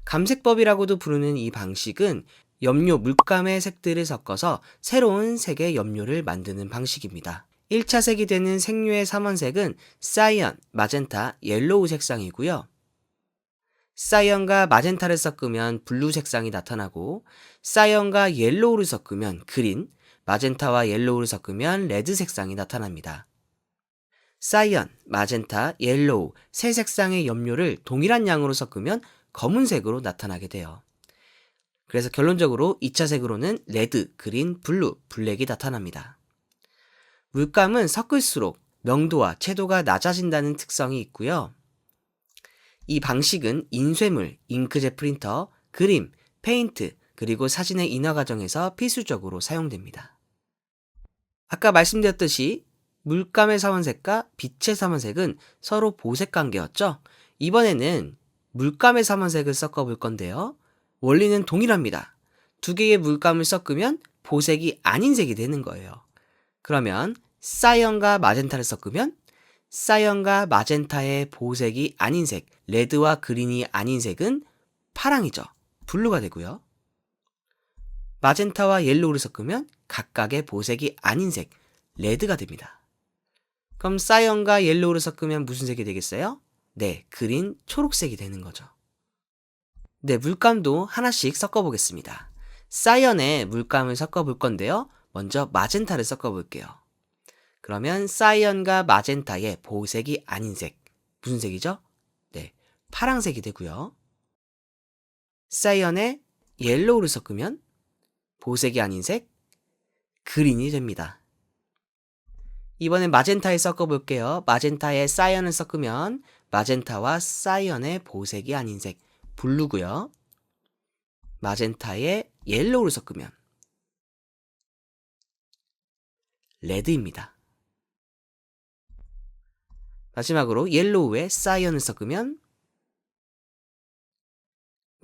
감색법이라고도 부르는 이 방식은 염료 물감의 색들을 섞어서 새로운 색의 염료를 만드는 방식입니다. 1차 색이 되는 색류의 삼원색은 사이언, 마젠타, 옐로우 색상이고요. 사이언과 마젠타를 섞으면 블루 색상이 나타나고 사이언과 옐로우를 섞으면 그린, 마젠타와 옐로우를 섞으면 레드 색상이 나타납니다. 사이언, 마젠타, 옐로우 세 색상의 염료를 동일한 양으로 섞으면 검은색으로 나타나게 돼요. 그래서 결론적으로 2차 색으로는 레드, 그린, 블루, 블랙이 나타납니다. 물감은 섞을수록 명도와 채도가 낮아진다는 특성이 있고요. 이 방식은 인쇄물, 잉크젯 프린터, 그림, 페인트, 그리고 사진의 인화 과정에서 필수적으로 사용됩니다. 아까 말씀드렸듯이 물감의 삼원색과 빛의 삼원색은 서로 보색 관계였죠? 이번에는 물감의 삼원색을 섞어 볼 건데요. 원리는 동일합니다. 두 개의 물감을 섞으면 보색이 아닌 색이 되는 거예요. 그러면 사이언과 마젠타를 섞으면 사이언과 마젠타의 보색이 아닌 색, 레드와 그린이 아닌 색은 파랑이죠. 블루가 되고요. 마젠타와 옐로우를 섞으면 각각의 보색이 아닌 색, 레드가 됩니다. 그럼 사이언과 옐로우를 섞으면 무슨 색이 되겠어요? 네, 그린 초록색이 되는 거죠. 네, 물감도 하나씩 섞어보겠습니다. 사이언에 물감을 섞어볼 건데요. 먼저 마젠타를 섞어볼게요. 그러면 사이언과 마젠타의 보색이 아닌 색, 무슨 색이죠? 네, 파랑색이 되고요. 사이언에 옐로우를 섞으면 보색이 아닌 색, 그린이 됩니다. 이번엔 마젠타에 섞어볼게요. 마젠타에 사이언을 섞으면 마젠타와 사이언의 보색이 아닌 색, 블루고요. 마젠타에 옐로우를 섞으면 레드입니다. 마지막으로 옐로우에 사이언을 섞으면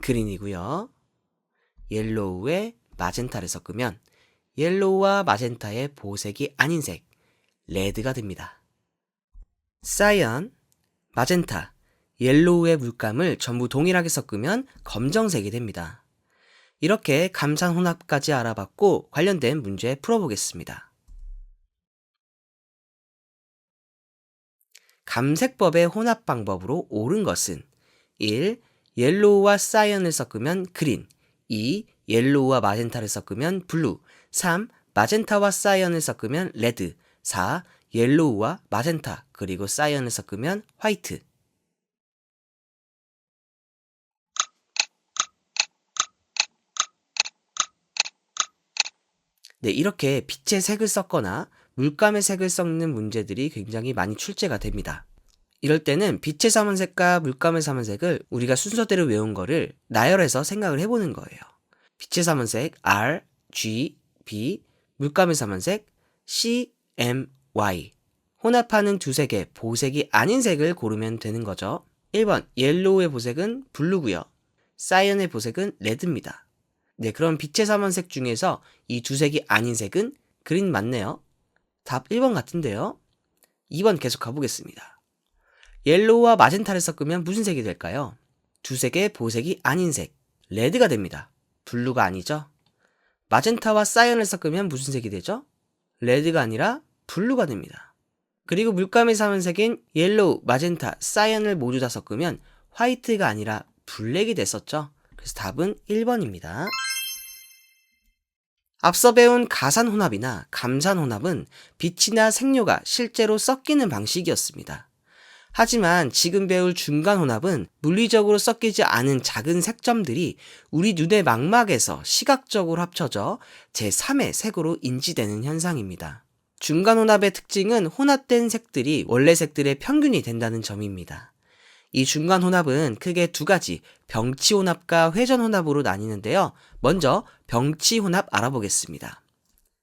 그린이고요. 옐로우에 마젠타를 섞으면 옐로우와 마젠타의 보색이 아닌 색, 레드가 됩니다. 사이언, 마젠타, 옐로우의 물감을 전부 동일하게 섞으면 검정색이 됩니다. 이렇게 감산 혼합까지 알아봤고 관련된 문제 풀어보겠습니다. 감색법의 혼합 방법으로 옳은 것은 1. 옐로우와 사이언을 섞으면 그린 2. 옐로우와 마젠타를 섞으면 블루 3. 마젠타와 사이언을 섞으면 레드 4. 옐로우와 마젠타 그리고 사이언을 섞으면 화이트. 네, 이렇게 빛의 색을 섞거나 물감의 색을 섞는 문제들이 굉장히 많이 출제가 됩니다. 이럴 때는 빛의 삼원색과 물감의 삼원색을 우리가 순서대로 외운 거를 나열해서 생각을 해보는 거예요. 빛의 삼원색 R, G, B, 물감의 삼원색 C, M, Y. 혼합하는 두 색의 보색이 아닌 색을 고르면 되는 거죠. 1번 옐로우의 보색은 블루고요. 사이언의 보색은 레드입니다. 네, 그럼 빛의 삼원색 중에서 이 두 색이 아닌 색은 그린 맞네요. 답 1번 같은데요. 2번 계속 가보겠습니다. 옐로우와 마젠타를 섞으면 무슨 색이 될까요? 두 색의 보색이 아닌 색, 레드가 됩니다. 블루가 아니죠? 마젠타와 사이언을 섞으면 무슨 색이 되죠? 레드가 아니라 블루가 됩니다. 그리고 물감의 삼원색인 옐로우, 마젠타, 사이언을 모두 다 섞으면 화이트가 아니라 블랙이 됐었죠? 그래서 답은 1번입니다. 앞서 배운 가산혼합이나 감산혼합은 빛이나 색료가 실제로 섞이는 방식이었습니다. 하지만 지금 배울 중간혼합은 물리적으로 섞이지 않은 작은 색점들이 우리 눈의 망막에서 시각적으로 합쳐져 제3의 색으로 인지되는 현상입니다. 중간혼합의 특징은 혼합된 색들이 원래 색들의 평균이 된다는 점입니다. 이 중간혼합은 크게 두 가지 병치혼합과 회전혼합으로 나뉘는데요. 먼저 병치혼합 알아보겠습니다.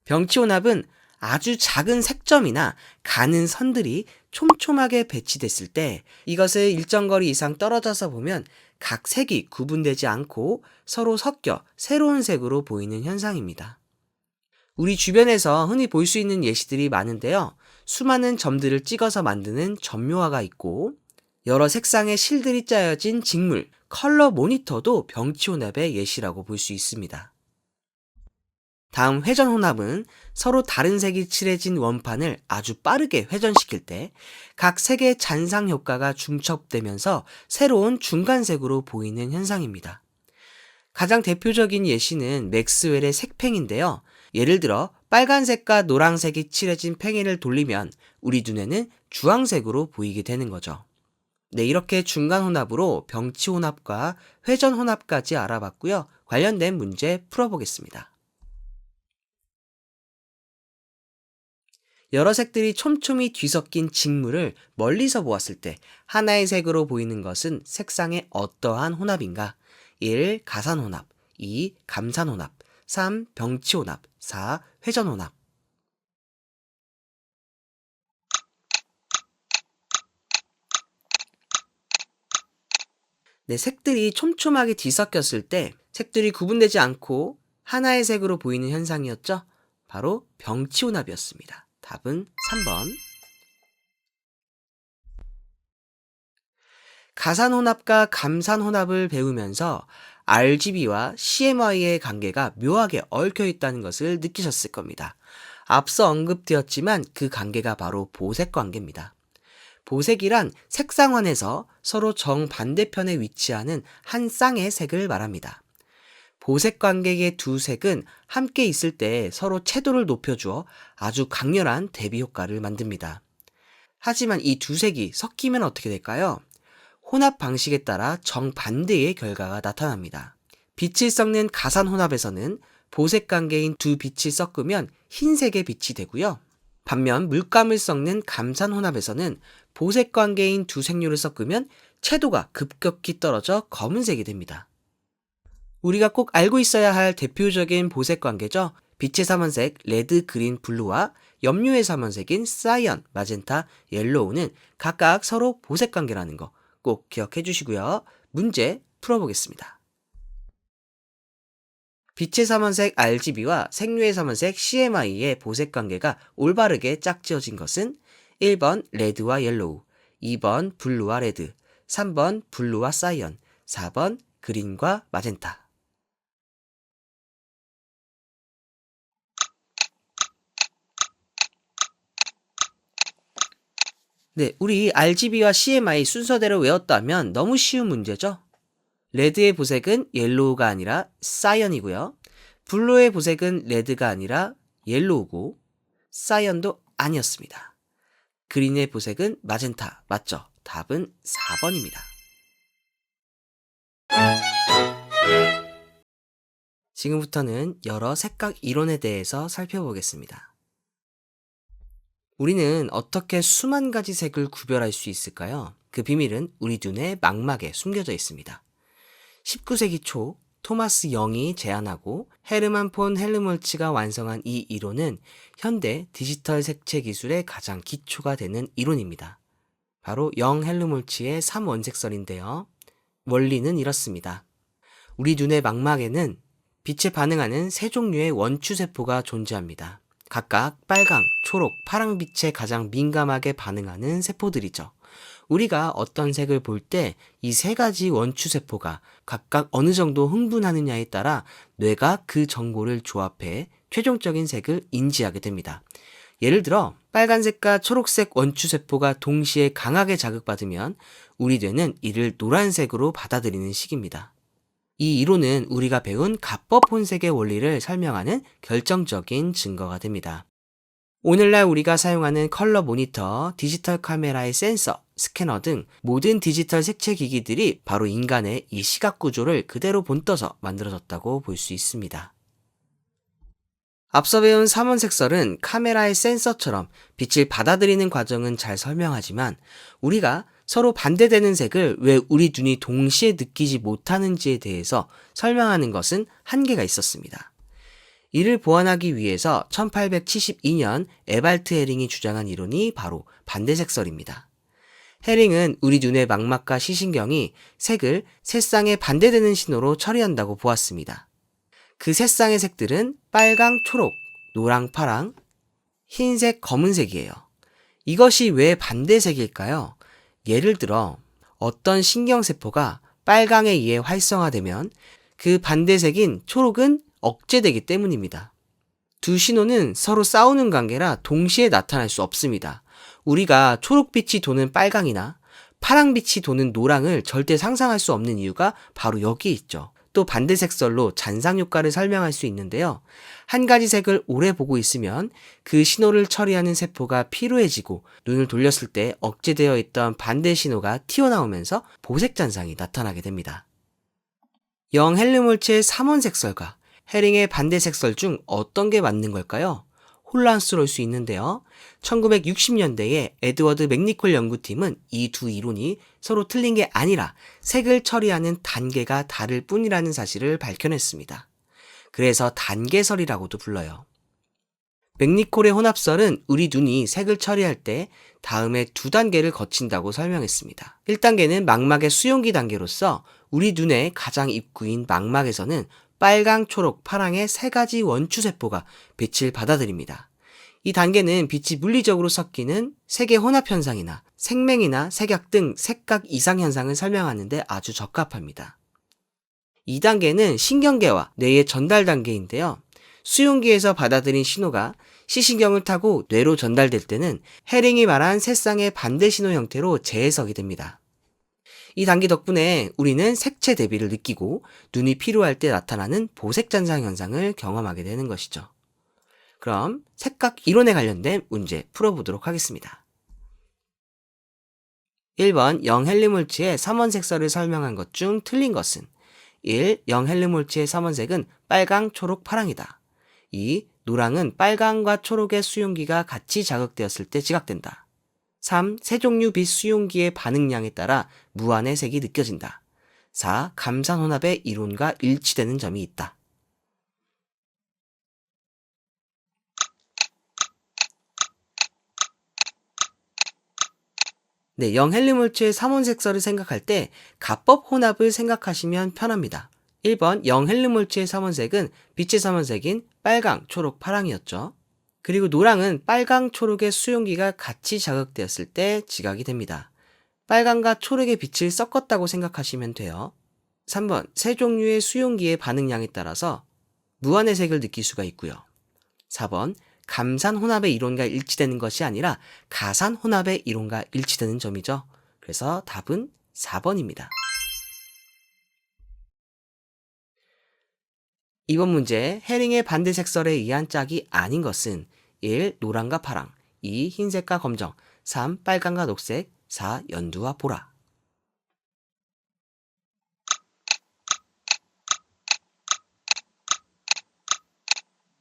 병치혼합은 아주 작은 색점이나 가는 선들이 촘촘하게 배치됐을 때 이것을 일정 거리 이상 떨어져서 보면 각 색이 구분되지 않고 서로 섞여 새로운 색으로 보이는 현상입니다. 우리 주변에서 흔히 볼 수 있는 예시들이 많은데요. 수많은 점들을 찍어서 만드는 점묘화가 있고 여러 색상의 실들이 짜여진 직물, 컬러 모니터도 병치혼합의 예시라고 볼 수 있습니다. 다음 회전혼합은 서로 다른 색이 칠해진 원판을 아주 빠르게 회전시킬 때 각 색의 잔상 효과가 중첩되면서 새로운 중간색으로 보이는 현상입니다. 가장 대표적인 예시는 맥스웰의 색팽인데요. 예를 들어 빨간색과 노란색이 칠해진 팽이를 돌리면 우리 눈에는 주황색으로 보이게 되는 거죠. 네, 이렇게 중간혼합으로 병치혼합과 회전혼합까지 알아봤고요. 관련된 문제 풀어보겠습니다. 여러 색들이 촘촘히 뒤섞인 직물을 멀리서 보았을 때 하나의 색으로 보이는 것은 색상의 어떠한 혼합인가? 1. 가산혼합 2. 감산혼합 3. 병치혼합 4. 회전혼합. 네, 색들이 촘촘하게 뒤섞였을 때 색들이 구분되지 않고 하나의 색으로 보이는 현상이었죠? 바로 병치혼합이었습니다. 답은 3번. 가산혼합과 감산혼합을 배우면서 RGB와 CMY의 관계가 묘하게 얽혀 있다는 것을 느끼셨을 겁니다. 앞서 언급되었지만 그 관계가 바로 보색 관계입니다. 보색이란 색상환에서 서로 정반대편에 위치하는 한 쌍의 색을 말합니다. 보색 관계의 두 색은 함께 있을 때 서로 채도를 높여주어 아주 강렬한 대비 효과를 만듭니다. 하지만 이 두 색이 섞이면 어떻게 될까요? 혼합 방식에 따라 정반대의 결과가 나타납니다. 빛을 섞는 가산 혼합에서는 보색 관계인 두 빛이 섞으면 흰색의 빛이 되고요. 반면 물감을 섞는 감산 혼합에서는 보색 관계인 두 색료를 섞으면 채도가 급격히 떨어져 검은색이 됩니다. 우리가 꼭 알고 있어야 할 대표적인 보색 관계죠. 빛의 삼원색 레드, 그린, 블루와 염료의 삼원색인 사이언, 마젠타, 옐로우는 각각 서로 보색 관계라는 거 꼭 기억해 주시고요. 문제 풀어보겠습니다. 빛의 삼원색 RGB와 색류의 삼원색 CMY의 보색 관계가 올바르게 짝지어진 것은 1번 레드와 옐로우, 2번 블루와 레드, 3번 블루와 사이언, 4번 그린과 마젠타. 네, 우리 RGB와 CMY 순서대로 외웠다면 너무 쉬운 문제죠? 레드의 보색은 옐로우가 아니라 사이언이고요. 블루의 보색은 레드가 아니라 옐로우고 사이언도 아니었습니다. 그린의 보색은 마젠타, 맞죠? 답은 4번입니다. 지금부터는 여러 색각 이론에 대해서 살펴보겠습니다. 우리는 어떻게 수만 가지 색을 구별할 수 있을까요? 그 비밀은 우리 눈의 망막에 숨겨져 있습니다. 19세기 초 토마스 영이 제안하고 헤르만 폰 헬름홀츠가 완성한 이 이론은 현대 디지털 색채 기술의 가장 기초가 되는 이론입니다. 바로 영 헬름홀츠의 3원색설인데요. 원리는 이렇습니다. 우리 눈의 망막에는 빛에 반응하는 세 종류의 원추세포가 존재합니다. 각각 빨강, 초록, 파랑빛에 가장 민감하게 반응하는 세포들이죠. 우리가 어떤 색을 볼 때 이 세 가지 원추세포가 각각 어느 정도 흥분하느냐에 따라 뇌가 그 정보를 조합해 최종적인 색을 인지하게 됩니다. 예를 들어 빨간색과 초록색 원추세포가 동시에 강하게 자극받으면 우리 뇌는 이를 노란색으로 받아들이는 식입니다. 이 이론은 우리가 배운 가법 혼색의 원리를 설명하는 결정적인 증거가 됩니다. 오늘날 우리가 사용하는 컬러 모니터, 디지털 카메라의 센서, 스캐너 등 모든 디지털 색채 기기들이 바로 인간의 이 시각 구조를 그대로 본떠서 만들어졌다고 볼 수 있습니다. 앞서 배운 삼원색설은 카메라의 센서처럼 빛을 받아들이는 과정은 잘 설명하지만 우리가 서로 반대되는 색을 왜 우리 눈이 동시에 느끼지 못하는지에 대해서 설명하는 것은 한계가 있었습니다. 이를 보완하기 위해서 1872년 에발트 헤링이 주장한 이론이 바로 반대색설입니다. 헤링은 우리 눈의 망막과 시신경이 색을 세 쌍의 반대되는 신호로 처리한다고 보았습니다. 그 세 쌍의 색들은 빨강, 초록, 노랑, 파랑, 흰색, 검은색이에요. 이것이 왜 반대색일까요? 예를 들어 어떤 신경세포가 빨강에 의해 활성화되면 그 반대색인 초록은 억제되기 때문입니다. 두 신호는 서로 싸우는 관계라 동시에 나타날 수 없습니다. 우리가 초록빛이 도는 빨강이나 파랑빛이 도는 노랑을 절대 상상할 수 없는 이유가 바로 여기에 있죠. 또 반대색설로 잔상 효과를 설명할 수 있는데요. 한 가지 색을 오래 보고 있으면 그 신호를 처리하는 세포가 피로해지고 눈을 돌렸을 때 억제되어 있던 반대 신호가 튀어나오면서 보색 잔상이 나타나게 됩니다. 영 헬름홀츠의 삼원색설과 헤링의 반대색설 중 어떤 게 맞는 걸까요? 혼란스러울 수 있는데요. 1960년대에 에드워드 맥니콜 연구팀은 이 두 이론이 서로 틀린 게 아니라 색을 처리하는 단계가 다를 뿐이라는 사실을 밝혀냈습니다. 그래서 단계설이라고도 불러요. 맥니콜의 혼합설은 우리 눈이 색을 처리할 때 다음에 두 단계를 거친다고 설명했습니다. 1단계는 망막의 수용기 단계로서 우리 눈의 가장 입구인 망막에서는 빨강, 초록, 파랑의 세 가지 원추세포가 빛을 받아들입니다. 이 단계는 빛이 물리적으로 섞이는 색의 혼합 현상이나 생맹이나 색약 등 색각 이상 현상을 설명하는 데 아주 적합합니다. 2단계는 신경계와 뇌의 전달 단계인데요. 수용기에서 받아들인 신호가 시신경을 타고 뇌로 전달될 때는 해링이 말한 새쌍의 반대 신호 형태로 재해석이 됩니다. 이 단계 덕분에 우리는 색채 대비를 느끼고 눈이 피로할 때 나타나는 보색잔상 현상을 경험하게 되는 것이죠. 그럼 색각 이론에 관련된 문제 풀어보도록 하겠습니다. 1번 영헬리몰츠의 삼원색설을 설명한 것 중 틀린 것은 1. 영헬리몰츠의 삼원색은 빨강, 초록, 파랑이다. 2. 노랑은 빨강과 초록의 수용기가 같이 자극되었을 때 지각된다. 3. 세 종류 빛 수용기의 반응량에 따라 무한의 색이 느껴진다. 4. 감산혼합의 이론과 일치되는 점이 있다. 네, 영헬리몰츠의 삼원색설을 생각할 때 가법 혼합을 생각하시면 편합니다. 1번 영헬리몰츠의 삼원색은 빛의 삼원색인 빨강, 초록, 파랑이었죠. 그리고 노랑은 빨강, 초록의 수용기가 같이 자극되었을 때 지각이 됩니다. 빨강과 초록의 빛을 섞었다고 생각하시면 돼요. 3번 세 종류의 수용기의 반응량에 따라서 무한의 색을 느낄 수가 있고요. 4번 감산 혼합의 이론과 일치되는 것이 아니라 가산 혼합의 이론과 일치되는 점이죠. 그래서 답은 4번입니다. 이번 문제 해링의 반대 색설에 의한 짝이 아닌 것은 1. 노랑과 파랑 2. 흰색과 검정 3. 빨강과 녹색 4. 연두와 보라.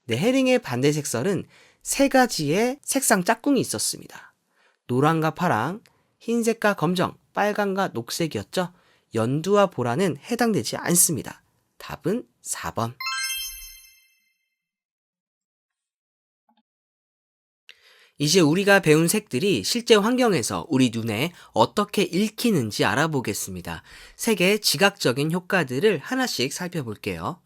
네, 해링의 반대 색설은 세 가지의 색상 짝꿍이 있었습니다. 노랑과 파랑, 흰색과 검정, 빨강과 녹색이었죠. 연두와 보라는 해당되지 않습니다. 답은 4번. 이제 우리가 배운 색들이 실제 환경에서 우리 눈에 어떻게 읽히는지 알아보겠습니다. 색의 지각적인 효과들을 하나씩 살펴볼게요.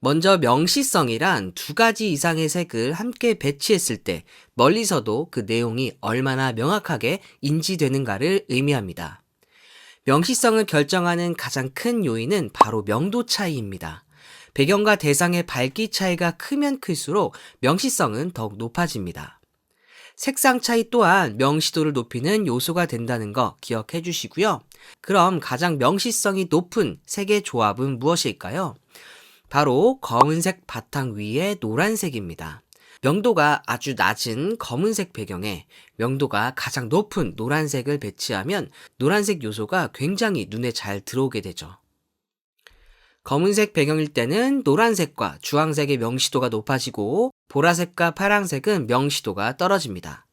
먼저 명시성이란 두 가지 이상의 색을 함께 배치했을 때 멀리서도 그 내용이 얼마나 명확하게 인지되는가를 의미합니다. 명시성을 결정하는 가장 큰 요인은 바로 명도 차이입니다. 배경과 대상의 밝기 차이가 크면 클수록 명시성은 더욱 높아집니다. 색상 차이 또한 명시도를 높이는 요소가 된다는 거 기억해 주시고요. 그럼 가장 명시성이 높은 색의 조합은 무엇일까요? 바로 검은색 바탕 위에 노란색입니다. 명도가 아주 낮은 검은색 배경에 명도가 가장 높은 노란색을 배치하면 노란색 요소가 굉장히 눈에 잘 들어오게 되죠. 검은색 배경일 때는 노란색과 주황색의 명시도가 높아지고 보라색과 파란색은 명시도가 떨어집니다.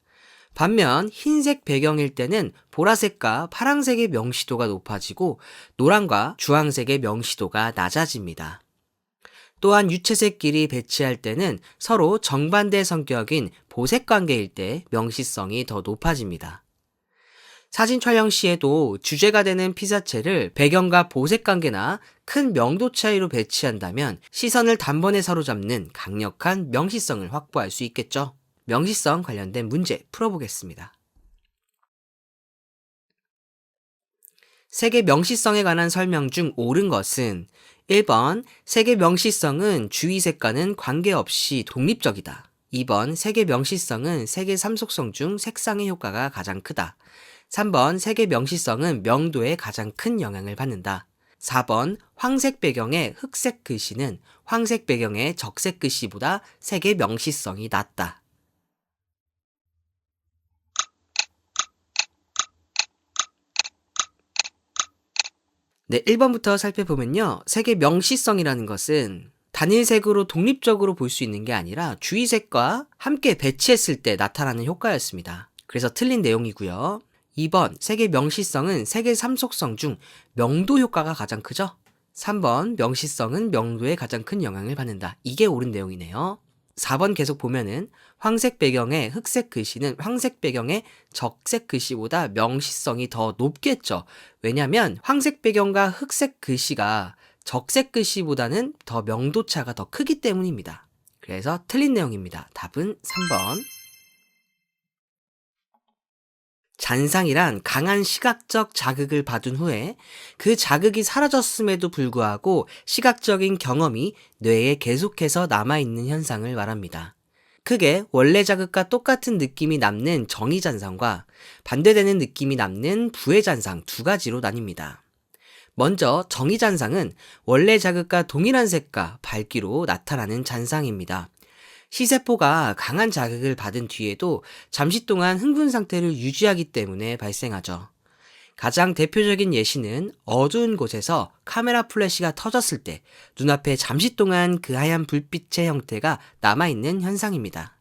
반면 흰색 배경일 때는 보라색과 파란색의 명시도가 높아지고 노란과 주황색의 명시도가 낮아집니다. 또한 유채색끼리 배치할 때는 서로 정반대 성격인 보색 관계일 때 명시성이 더 높아집니다. 사진 촬영 시에도 주제가 되는 피사체를 배경과 보색 관계나 큰 명도 차이로 배치한다면 시선을 단번에 사로잡는 강력한 명시성을 확보할 수 있겠죠. 명시성 관련된 문제 풀어보겠습니다. 색의 명시성에 관한 설명 중 옳은 것은 1번 색의 명시성은 주위색과는 관계없이 독립적이다. 2번 색의 명시성은 색의 삼속성 중 색상의 효과가 가장 크다. 3번 색의 명시성은 명도에 가장 큰 영향을 받는다. 4번 황색 배경의 흑색 글씨는 황색 배경의 적색 글씨보다 색의 명시성이 낮다. 네, 1번부터 살펴보면요. 색의 명시성이라는 것은 단일색으로 독립적으로 볼 수 있는 게 아니라 주위색과 함께 배치했을 때 나타나는 효과였습니다. 그래서 틀린 내용이고요. 2번, 색의 명시성은 색의 삼속성 중 명도 효과가 가장 크죠? 3번, 명시성은 명도에 가장 큰 영향을 받는다. 이게 옳은 내용이네요. 4번 계속 보면은 황색 배경의 흑색 글씨는 황색 배경의 적색 글씨보다 명시성이 더 높겠죠. 왜냐하면 황색 배경과 흑색 글씨가 적색 글씨보다는 더 명도차가 더 크기 때문입니다. 그래서 틀린 내용입니다. 답은 3번. 잔상이란 강한 시각적 자극을 받은 후에 그 자극이 사라졌음에도 불구하고 시각적인 경험이 뇌에 계속해서 남아있는 현상을 말합니다. 크게 원래 자극과 똑같은 느낌이 남는 정의잔상과 반대되는 느낌이 남는 부해잔상 두 가지로 나뉩니다. 먼저 정의잔상은 원래 자극과 동일한 색과 밝기로 나타나는 잔상입니다. 시세포가 강한 자극을 받은 뒤에도 잠시 동안 흥분 상태를 유지하기 때문에 발생하죠. 가장 대표적인 예시는 어두운 곳에서 카메라 플래시가 터졌을 때 눈앞에 잠시 동안 그 하얀 불빛의 형태가 남아있는 현상입니다.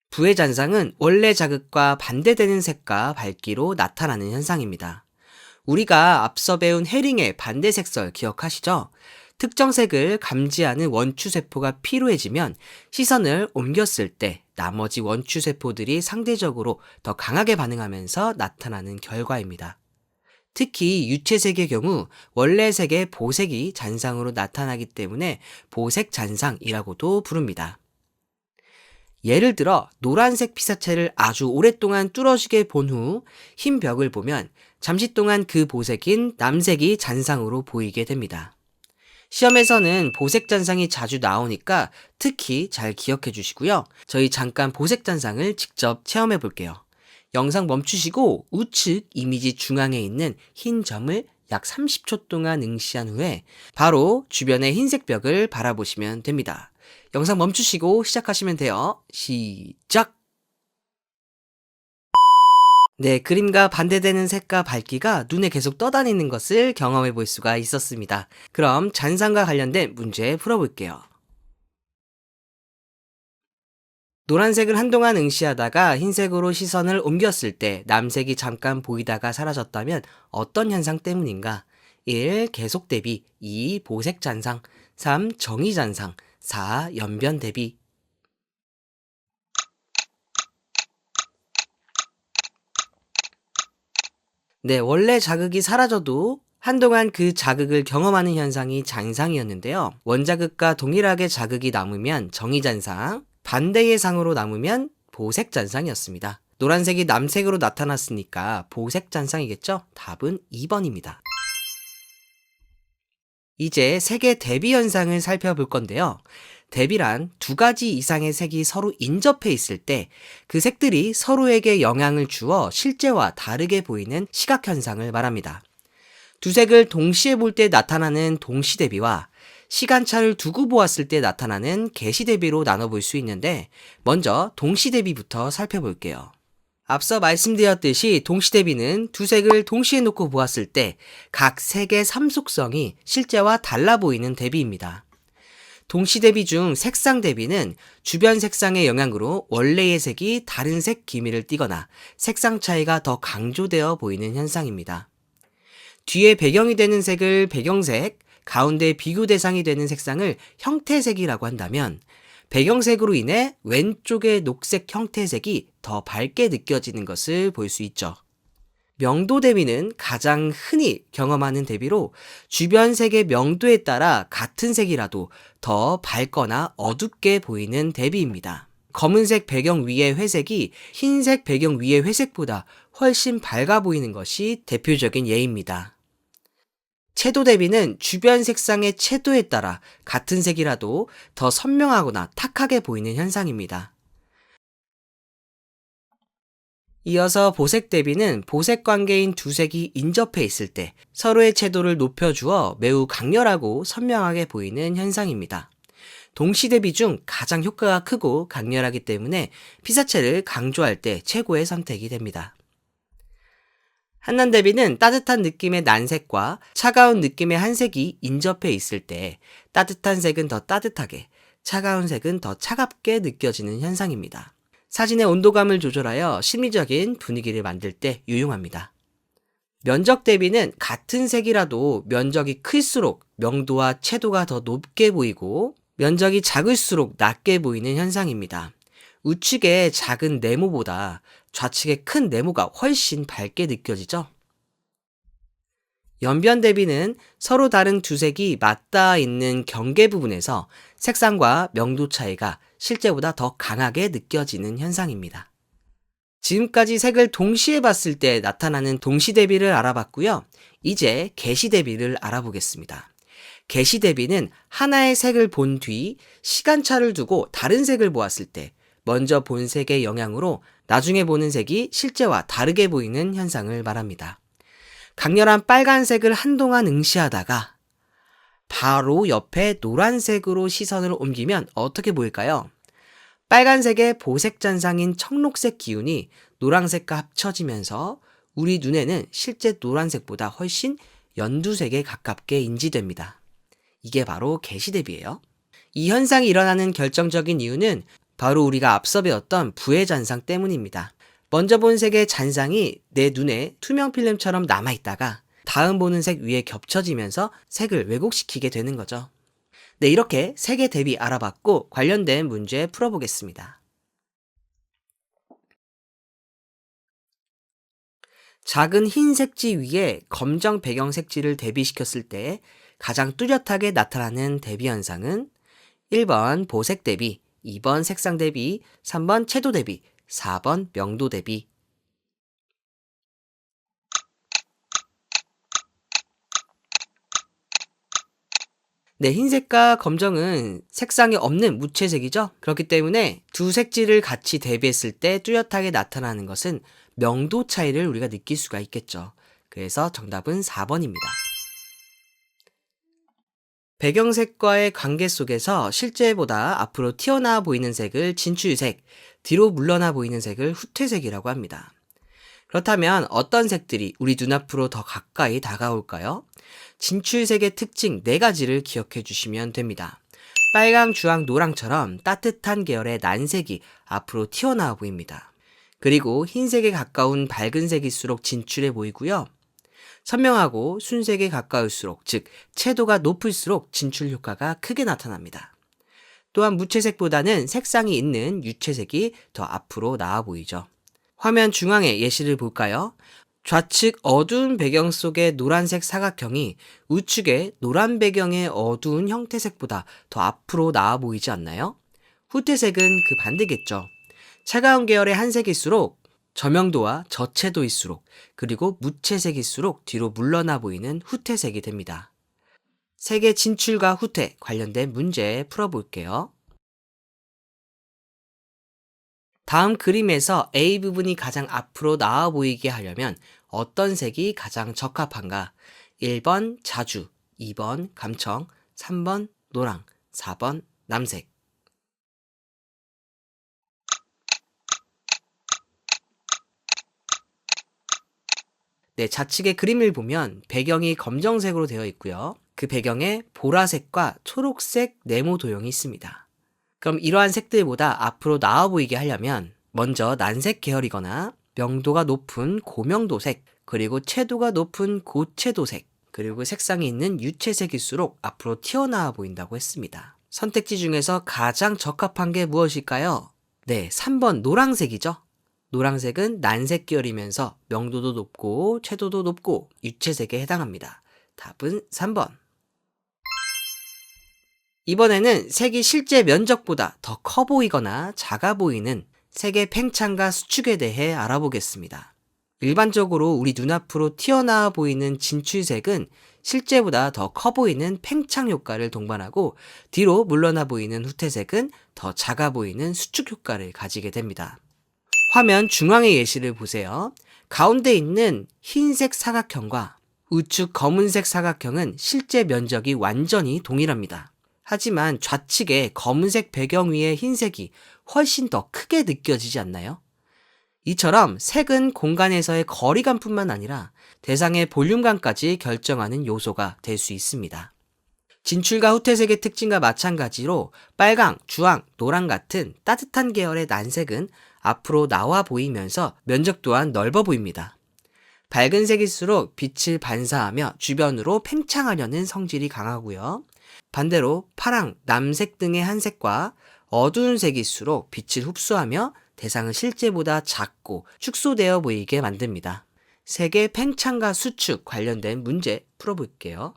부해잔상은 원래 자극과 반대되는 색과 밝기로 나타나는 현상입니다. 우리가 앞서 배운 헤링의 반대색설 기억하시죠? 특정 색을 감지하는 원추세포가 피로해지면 시선을 옮겼을 때 나머지 원추세포들이 상대적으로 더 강하게 반응하면서 나타나는 결과입니다. 특히 유채색의 경우 원래 색의 보색이 잔상으로 나타나기 때문에 보색잔상이라고도 부릅니다. 예를 들어 노란색 피사체를 아주 오랫동안 뚫어지게 본 후 흰 벽을 보면 잠시 동안 그 보색인 남색이 잔상으로 보이게 됩니다. 시험에서는 보색 잔상이 자주 나오니까 특히 잘 기억해 주시고요. 저희 잠깐 보색 잔상을 직접 체험해 볼게요. 영상 멈추시고 우측 이미지 중앙에 있는 흰 점을 약 30초 동안 응시한 후에 바로 주변의 흰색 벽을 바라보시면 됩니다. 영상 멈추시고 시작하시면 돼요. 시작! 네, 그림과 반대되는 색과 밝기가 눈에 계속 떠다니는 것을 경험해 볼 수가 있었습니다. 그럼 잔상과 관련된 문제 풀어볼게요. 노란색을 한동안 응시하다가 흰색으로 시선을 옮겼을 때 남색이 잠깐 보이다가 사라졌다면 어떤 현상 때문인가? 1. 계속 대비 2. 보색 잔상 3. 정의 잔상 4. 연변 대비 네, 원래 자극이 사라져도 한동안 그 자극을 경험하는 현상이 잔상이었는데요. 원자극과 동일하게 자극이 남으면 정의잔상, 반대의 상으로 남으면 보색잔상이었습니다. 노란색이 남색으로 나타났으니까 보색잔상이겠죠? 답은 2번입니다. 이제 색의 대비 현상을 살펴볼 건데요. 대비란 두 가지 이상의 색이 서로 인접해 있을 때 그 색들이 서로에게 영향을 주어 실제와 다르게 보이는 시각 현상을 말합니다. 두 색을 동시에 볼 때 나타나는 동시 대비와 시간차를 두고 보았을 때 나타나는 개시 대비로 나눠볼 수 있는데 먼저 동시 대비부터 살펴볼게요. 앞서 말씀드렸듯이 동시 대비는 두 색을 동시에 놓고 보았을 때 각 색의 삼속성이 실제와 달라 보이는 대비입니다. 동시 대비 중 색상 대비는 주변 색상의 영향으로 원래의 색이 다른 색 기미를 띠거나 색상 차이가 더 강조되어 보이는 현상입니다. 뒤에 배경이 되는 색을 배경색, 가운데 비교 대상이 되는 색상을 형태색이라고 한다면 배경색으로 인해 왼쪽의 녹색 형태색이 더 밝게 느껴지는 것을 볼 수 있죠. 명도 대비는 가장 흔히 경험하는 대비로 주변 색의 명도에 따라 같은 색이라도 더 밝거나 어둡게 보이는 대비입니다. 검은색 배경 위의 회색이 흰색 배경 위의 회색보다 훨씬 밝아 보이는 것이 대표적인 예입니다. 채도 대비는 주변 색상의 채도에 따라 같은 색이라도 더 선명하거나 탁하게 보이는 현상입니다. 이어서 보색 대비는 보색 관계인 두 색이 인접해 있을 때 서로의 채도를 높여주어 매우 강렬하고 선명하게 보이는 현상입니다. 동시 대비 중 가장 효과가 크고 강렬하기 때문에 피사체를 강조할 때 최고의 선택이 됩니다. 한난 대비는 따뜻한 느낌의 난색과 차가운 느낌의 한색이 인접해 있을 때 따뜻한 색은 더 따뜻하게, 차가운 색은 더 차갑게 느껴지는 현상입니다. 사진의 온도감을 조절하여 심리적인 분위기를 만들 때 유용합니다. 면적 대비는 같은 색이라도 면적이 클수록 명도와 채도가 더 높게 보이고 면적이 작을수록 낮게 보이는 현상입니다. 우측의 작은 네모보다 좌측의 큰 네모가 훨씬 밝게 느껴지죠? 연변 대비는 서로 다른 두 색이 맞닿아 있는 경계 부분에서 색상과 명도 차이가 실제보다 더 강하게 느껴지는 현상입니다. 지금까지 색을 동시에 봤을 때 나타나는 동시 대비를 알아봤고요. 이제 개시 대비를 알아보겠습니다. 개시 대비는 하나의 색을 본 뒤 시간차를 두고 다른 색을 보았을 때 먼저 본 색의 영향으로 나중에 보는 색이 실제와 다르게 보이는 현상을 말합니다. 강렬한 빨간색을 한동안 응시하다가 바로 옆에 노란색으로 시선을 옮기면 어떻게 보일까요? 빨간색의 보색 잔상인 청록색 기운이 노란색과 합쳐지면서 우리 눈에는 실제 노란색보다 훨씬 연두색에 가깝게 인지됩니다. 이게 바로 개시 대비예요. 이 현상이 일어나는 결정적인 이유는 바로 우리가 앞서 배웠던 부의 잔상 때문입니다. 먼저 본 색의 잔상이 내 눈에 투명 필름처럼 남아있다가 다음 보는 색 위에 겹쳐지면서 색을 왜곡시키게 되는 거죠. 네, 이렇게 색의 대비 알아봤고 관련된 문제 풀어보겠습니다. 작은 흰 색지 위에 검정 배경 색지를 대비시켰을 때 가장 뚜렷하게 나타나는 대비 현상은 1번 보색 대비, 2번 색상 대비, 3번 채도 대비, 4번 명도 대비. 네, 흰색과 검정은 색상이 없는 무채색이죠. 그렇기 때문에 두 색지를 같이 대비했을 때 뚜렷하게 나타나는 것은 명도 차이를 우리가 느낄 수가 있겠죠. 그래서 정답은 4번입니다. 배경색과의 관계 속에서 실제보다 앞으로 튀어나와 보이는 색을 진출색, 뒤로 물러나 보이는 색을 후퇴색이라고 합니다. 그렇다면 어떤 색들이 우리 눈앞으로 더 가까이 다가올까요? 진출색의 특징 4가지를 기억해 주시면 됩니다. 빨강, 주황, 노랑처럼 따뜻한 계열의 난색이 앞으로 튀어나와 보입니다. 그리고 흰색에 가까운 밝은 색일수록 진출해 보이고요. 선명하고 순색에 가까울수록, 즉 채도가 높을수록 진출 효과가 크게 나타납니다. 또한 무채색보다는 색상이 있는 유채색이 더 앞으로 나와 보이죠. 화면 중앙의 예시를 볼까요? 좌측 어두운 배경 속의 노란색 사각형이 우측의 노란 배경의 어두운 형태색보다 더 앞으로 나와 보이지 않나요? 후퇴색은 그 반대겠죠. 차가운 계열의 한색일수록 저명도와 저채도일수록, 그리고 무채색일수록 뒤로 물러나 보이는 후퇴색이 됩니다. 색의 진출과 후퇴 관련된 문제 풀어볼게요. 다음 그림에서 A 부분이 가장 앞으로 나와 보이게 하려면 어떤 색이 가장 적합한가? 1번 자주, 2번 감청, 3번 노랑, 4번 남색. 네, 좌측의 그림을 보면 배경이 검정색으로 되어 있고요. 그 배경에 보라색과 초록색 네모 도형이 있습니다. 그럼 이러한 색들보다 앞으로 나와 보이게 하려면 먼저 난색 계열이거나 명도가 높은 고명도색, 그리고 채도가 높은 고채도색, 그리고 색상이 있는 유채색일수록 앞으로 튀어나와 보인다고 했습니다. 선택지 중에서 가장 적합한 게 무엇일까요? 네, 3번 노란색이죠. 노란색은 난색 계열이면서 명도도 높고 채도도 높고 유채색에 해당합니다. 답은 3번. 이번에는 색이 실제 면적보다 더 커 보이거나 작아 보이는 색의 팽창과 수축에 대해 알아보겠습니다. 일반적으로 우리 눈앞으로 튀어나와 보이는 진출색은 실제보다 더 커 보이는 팽창 효과를 동반하고, 뒤로 물러나 보이는 후퇴색은 더 작아 보이는 수축 효과를 가지게 됩니다. 화면 중앙의 예시를 보세요. 가운데 있는 흰색 사각형과 우측 검은색 사각형은 실제 면적이 완전히 동일합니다. 하지만 좌측의 검은색 배경 위의 흰색이 훨씬 더 크게 느껴지지 않나요? 이처럼 색은 공간에서의 거리감뿐만 아니라 대상의 볼륨감까지 결정하는 요소가 될 수 있습니다. 진출과 후퇴색의 특징과 마찬가지로 빨강, 주황, 노랑 같은 따뜻한 계열의 난색은 앞으로 나와 보이면서 면적 또한 넓어 보입니다. 밝은 색일수록 빛을 반사하며 주변으로 팽창하려는 성질이 강하고요. 반대로 파랑, 남색 등의 한색과 어두운 색일수록 빛을 흡수하며 대상은 실제보다 작고 축소되어 보이게 만듭니다. 색의 팽창과 수축 관련된 문제 풀어볼게요.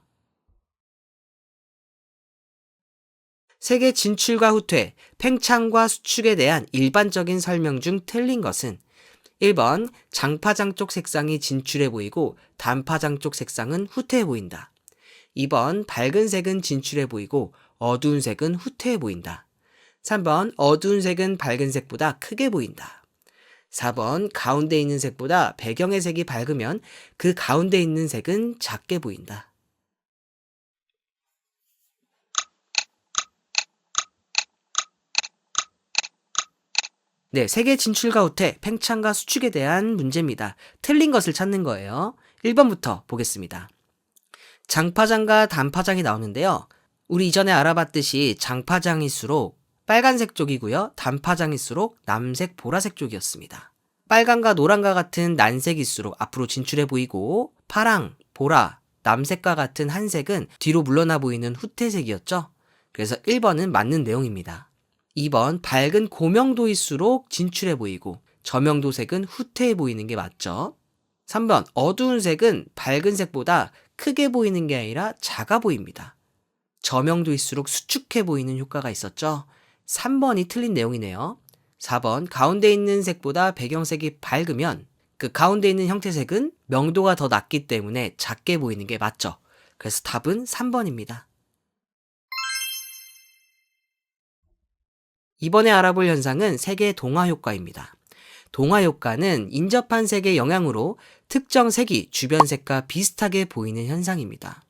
색의 진출과 후퇴, 팽창과 수축에 대한 일반적인 설명 중 틀린 것은 1번 장파장 쪽 색상이 진출해 보이고 단파장 쪽 색상은 후퇴해 보인다. 2번 밝은 색은 진출해 보이고 어두운 색은 후퇴해 보인다. 3번 어두운 색은 밝은 색보다 크게 보인다. 4번 가운데 있는 색보다 배경의 색이 밝으면 그 가운데 있는 색은 작게 보인다. 네, 세계 진출과 후퇴, 팽창과 수축에 대한 문제입니다. 틀린 것을 찾는 거예요. 1번부터 보겠습니다. 장파장과 단파장이 나오는데요. 우리 이전에 알아봤듯이 장파장일수록 빨간색 쪽이고요. 단파장일수록 남색, 보라색 쪽이었습니다. 빨간과 노란과 같은 난색일수록 앞으로 진출해 보이고 파랑, 보라, 남색과 같은 한색은 뒤로 물러나 보이는 후퇴색이었죠. 그래서 1번은 맞는 내용입니다. 2번 밝은 고명도일수록 진출해 보이고 저명도색은 후퇴해 보이는 게 맞죠. 3번 어두운 색은 밝은 색보다 크게 보이는 게 아니라 작아 보입니다. 저명도일수록 수축해 보이는 효과가 있었죠. 3번이 틀린 내용이네요. 4번 가운데 있는 색보다 배경색이 밝으면 그 가운데 있는 형태색은 명도가 더 낮기 때문에 작게 보이는 게 맞죠. 그래서 답은 3번입니다. 이번에 알아볼 현상은 색의 동화 효과입니다. 동화 효과는 인접한 색의 영향으로 특정 색이 주변 색과 비슷하게 보이는 현상입니다.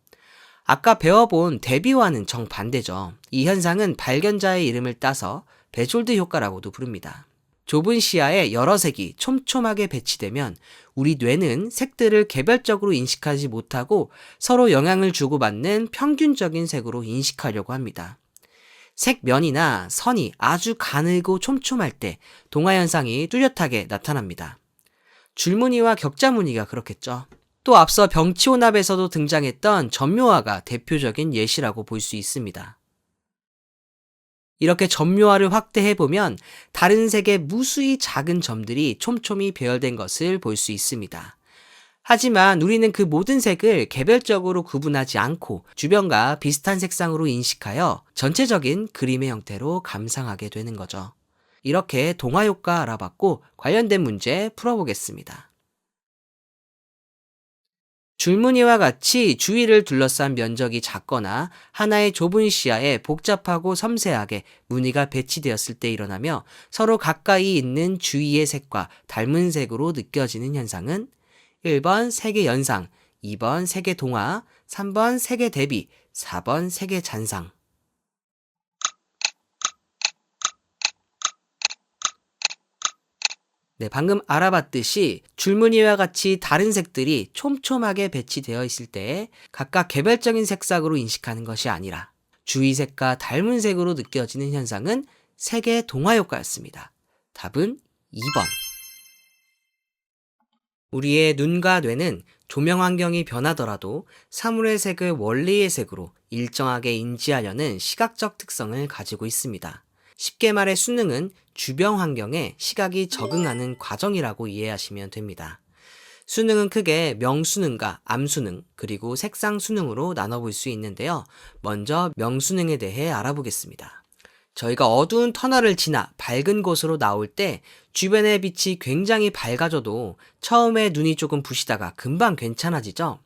아까 배워본 대비와는 정반대죠. 이 현상은 발견자의 이름을 따서 베졸드 효과라고도 부릅니다. 좁은 시야에 여러 색이 촘촘하게 배치되면 우리 뇌는 색들을 개별적으로 인식하지 못하고 서로 영향을 주고받는 평균적인 색으로 인식하려고 합니다. 색면이나 선이 아주 가늘고 촘촘할 때 동화 현상이 뚜렷하게 나타납니다. 줄무늬와 격자무늬가 그렇겠죠. 또 앞서 병치호납에서도 등장했던 점묘화가 대표적인 예시라고 볼 수 있습니다. 이렇게 점묘화를 확대해보면 다른 색의 무수히 작은 점들이 촘촘히 배열된 것을 볼 수 있습니다. 하지만 우리는 그 모든 색을 개별적으로 구분하지 않고 주변과 비슷한 색상으로 인식하여 전체적인 그림의 형태로 감상하게 되는 거죠. 이렇게 동화 효과 알아봤고 관련된 문제 풀어보겠습니다. 줄무늬와 같이 주위를 둘러싼 면적이 작거나 하나의 좁은 시야에 복잡하고 섬세하게 무늬가 배치되었을 때 일어나며 서로 가까이 있는 주위의 색과 닮은 색으로 느껴지는 현상은 1번 색의 연상, 2번 색의 동화, 3번 색의 대비, 4번 색의 잔상. 네, 방금 알아봤듯이 줄무늬와 같이 다른 색들이 촘촘하게 배치되어 있을 때 각각 개별적인 색상으로 인식하는 것이 아니라 주위 색과 닮은 색으로 느껴지는 현상은 색의 동화 효과였습니다. 답은 2번. 우리의 눈과 뇌는 조명 환경이 변하더라도 사물의 색을 원래의 색으로 일정하게 인지하려는 시각적 특성을 가지고 있습니다. 쉽게 말해 수능은 주변 환경에 시각이 적응하는 과정이라고 이해하시면 됩니다. 수능은 크게 명수능과 암수능 그리고 색상수능으로 나눠볼 수 있는데요. 먼저 명수능에 대해 알아보겠습니다. 저희가 어두운 터널을 지나 밝은 곳으로 나올 때 주변의 빛이 굉장히 밝아져도 처음에 눈이 조금 부시다가 금방 괜찮아지죠?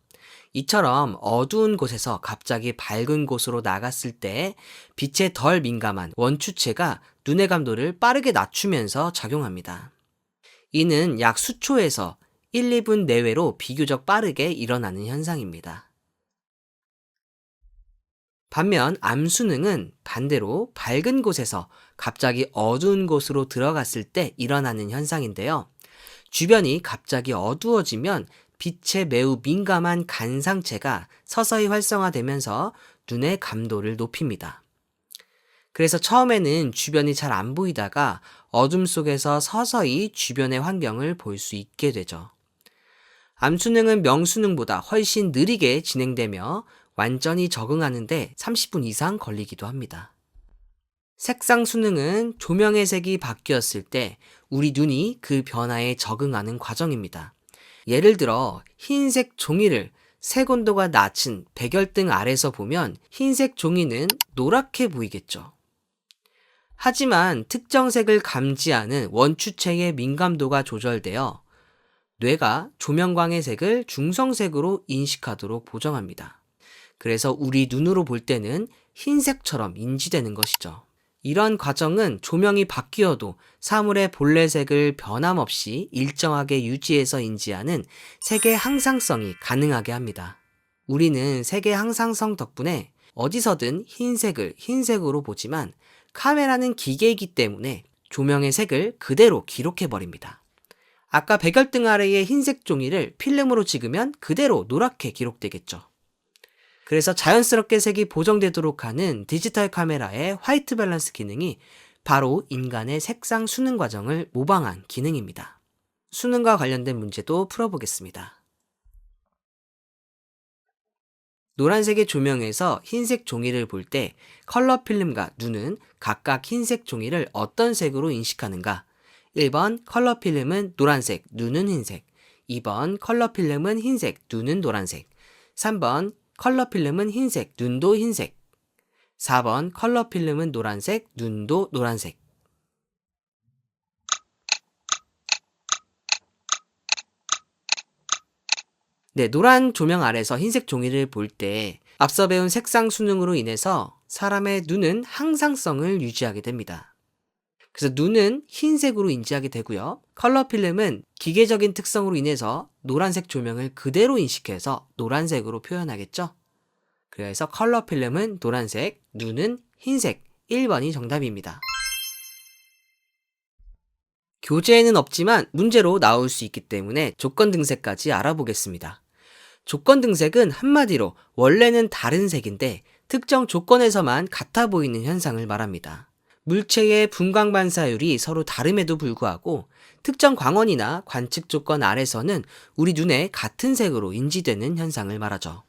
이처럼 어두운 곳에서 갑자기 밝은 곳으로 나갔을 때 빛에 덜 민감한 원추체가 눈의 감도를 빠르게 낮추면서 작용합니다. 이는 약 수초에서 1, 2분 내외로 비교적 빠르게 일어나는 현상입니다. 반면 암수능은 반대로 밝은 곳에서 갑자기 어두운 곳으로 들어갔을 때 일어나는 현상인데요. 주변이 갑자기 어두워지면 빛에 매우 민감한 간상체가 서서히 활성화되면서 눈의 감도를 높입니다. 그래서 처음에는 주변이 잘 안 보이다가 어둠 속에서 서서히 주변의 환경을 볼 수 있게 되죠. 암수능은 명수능보다 훨씬 느리게 진행되며 완전히 적응하는데 30분 이상 걸리기도 합니다. 색상 수능은 조명의 색이 바뀌었을 때 우리 눈이 그 변화에 적응하는 과정입니다. 예를 들어 흰색 종이를 색 온도가 낮은 백열등 아래서 보면 흰색 종이는 노랗게 보이겠죠. 하지만 특정 색을 감지하는 원추체의 민감도가 조절되어 뇌가 조명광의 색을 중성색으로 인식하도록 보정합니다. 그래서 우리 눈으로 볼 때는 흰색처럼 인지되는 것이죠. 이런 과정은 조명이 바뀌어도 사물의 본래 색을 변함없이 일정하게 유지해서 인지하는 색의 항상성이 가능하게 합니다. 우리는 색의 항상성 덕분에 어디서든 흰색을 흰색으로 보지만 카메라는 기계이기 때문에 조명의 색을 그대로 기록해버립니다. 아까 백열등 아래의 흰색 종이를 필름으로 찍으면 그대로 노랗게 기록되겠죠. 그래서 자연스럽게 색이 보정되도록 하는 디지털 카메라의 화이트 밸런스 기능이 바로 인간의 색상 수능 과정을 모방한 기능입니다. 수능과 관련된 문제도 풀어보겠습니다. 노란색의 조명에서 흰색 종이를 볼 때 컬러 필름과 눈은 각각 흰색 종이를 어떤 색으로 인식하는가? 1번 컬러 필름은 노란색, 눈은 흰색. 2번 컬러 필름은 흰색, 눈은 노란색. 3번 컬러 필름은 흰색, 눈도 흰색. 4번 컬러 필름은 노란색, 눈도 노란색. 네, 노란 조명 아래서 흰색 종이를 볼 때 앞서 배운 색상 수능으로 인해서 사람의 눈은 항상성을 유지하게 됩니다. 그래서 눈은 흰색으로 인지하게 되고요. 컬러 필름은 기계적인 특성으로 인해서 노란색 조명을 그대로 인식해서 노란색으로 표현하겠죠. 그래서 컬러 필름은 노란색, 눈은 흰색, 1번이 정답입니다. 교재에는 없지만 문제로 나올 수 있기 때문에 조건 등색까지 알아보겠습니다. 조건 등색은 한마디로 원래는 다른 색인데 특정 조건에서만 같아 보이는 현상을 말합니다. 물체의 분광 반사율이 서로 다름에도 불구하고 특정 광원이나 관측 조건 아래서는 우리 눈에 같은 색으로 인지되는 현상을 말하죠.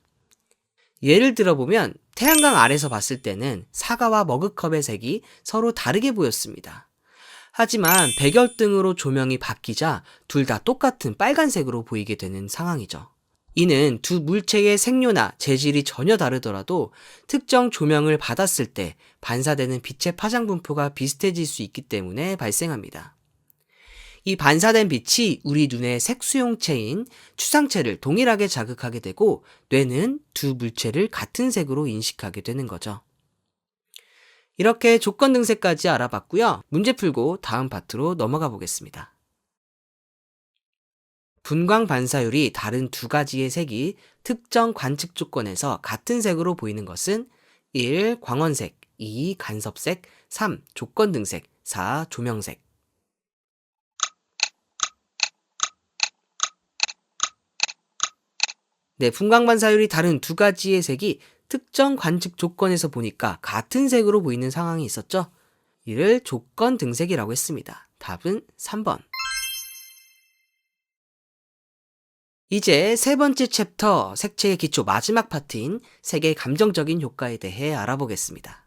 예를 들어보면 태양광 아래서 봤을 때는 사과와 머그컵의 색이 서로 다르게 보였습니다. 하지만 백열등으로 조명이 바뀌자 둘 다 똑같은 빨간색으로 보이게 되는 상황이죠. 이는 두 물체의 색료나 재질이 전혀 다르더라도 특정 조명을 받았을 때 반사되는 빛의 파장 분포가 비슷해질 수 있기 때문에 발생합니다. 이 반사된 빛이 우리 눈의 색 수용체인 추상체를 동일하게 자극하게 되고 뇌는 두 물체를 같은 색으로 인식하게 되는 거죠. 이렇게 조건 등색까지 알아봤고요. 문제 풀고 다음 파트로 넘어가 보겠습니다. 분광 반사율이 다른 두 가지의 색이 특정 관측 조건에서 같은 색으로 보이는 것은 1. 광원색, 2. 간섭색, 3. 조건 등색, 4. 조명색. 네, 분광 반사율이 다른 두 가지의 색이 특정 관측 조건에서 보니까 같은 색으로 보이는 상황이 있었죠? 이를 조건 등색이라고 했습니다. 답은 3번. 이제 세 번째 챕터 색채의 기초 마지막 파트인 색의 감정적인 효과에 대해 알아보겠습니다.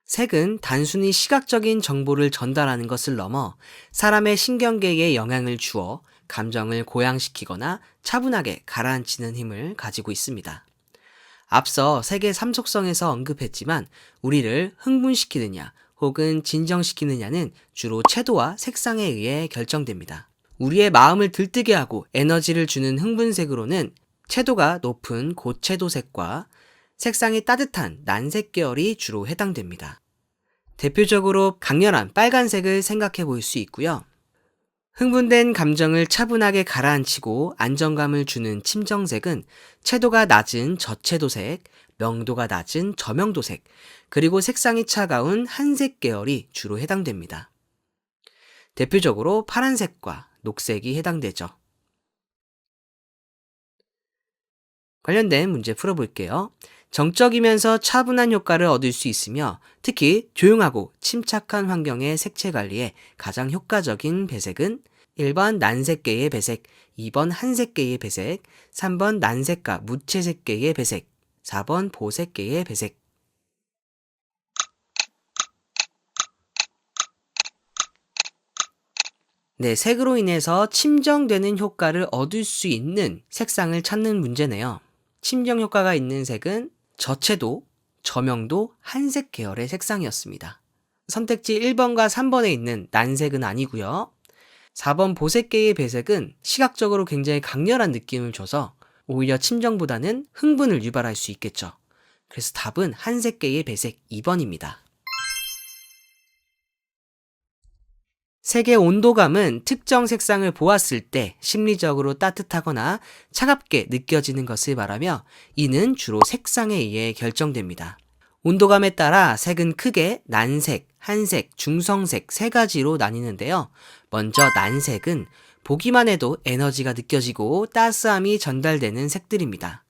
색은 단순히 시각적인 정보를 전달하는 것을 넘어 사람의 신경계에 영향을 주어 감정을 고양시키거나 차분하게 가라앉히는 힘을 가지고 있습니다. 앞서 색의 삼속성에서 언급했지만 우리를 흥분시키느냐 혹은 진정시키느냐는 주로 채도와 색상에 의해 결정됩니다. 우리의 마음을 들뜨게 하고 에너지를 주는 흥분색으로는 채도가 높은 고채도색과 색상이 따뜻한 난색 계열이 주로 해당됩니다. 대표적으로 강렬한 빨간색을 생각해 볼 수 있고요. 흥분된 감정을 차분하게 가라앉히고 안정감을 주는 침정색은 채도가 낮은 저채도색, 명도가 낮은 저명도색, 그리고 색상이 차가운 한색 계열이 주로 해당됩니다. 대표적으로 파란색과 녹색이 해당되죠. 관련된 문제 풀어볼게요. 정적이면서 차분한 효과를 얻을 수 있으며 특히 조용하고 침착한 환경의 색채 관리에 가장 효과적인 배색은 1번 난색계의 배색, 2번 한색계의 배색, 3번 난색과 무채색계의 배색, 4번 보색계의 배색. 네, 색으로 인해서 침정되는 효과를 얻을 수 있는 색상을 찾는 문제네요. 침정 효과가 있는 색은 저채도, 저명도, 한색 계열의 색상이었습니다. 선택지 1번과 3번에 있는 난색은 아니고요. 4번 보색계의 배색은 시각적으로 굉장히 강렬한 느낌을 줘서 오히려 침정보다는 흥분을 유발할 수 있겠죠. 그래서 답은 한색계의 배색 2번입니다. 색의 온도감은 특정 색상을 보았을 때 심리적으로 따뜻하거나 차갑게 느껴지는 것을 말하며 이는 주로 색상에 의해 결정됩니다. 온도감에 따라 색은 크게 난색, 한색, 중성색 세 가지로 나뉘는데요. 먼저 난색은 보기만 해도 에너지가 느껴지고 따스함이 전달되는 색들입니다.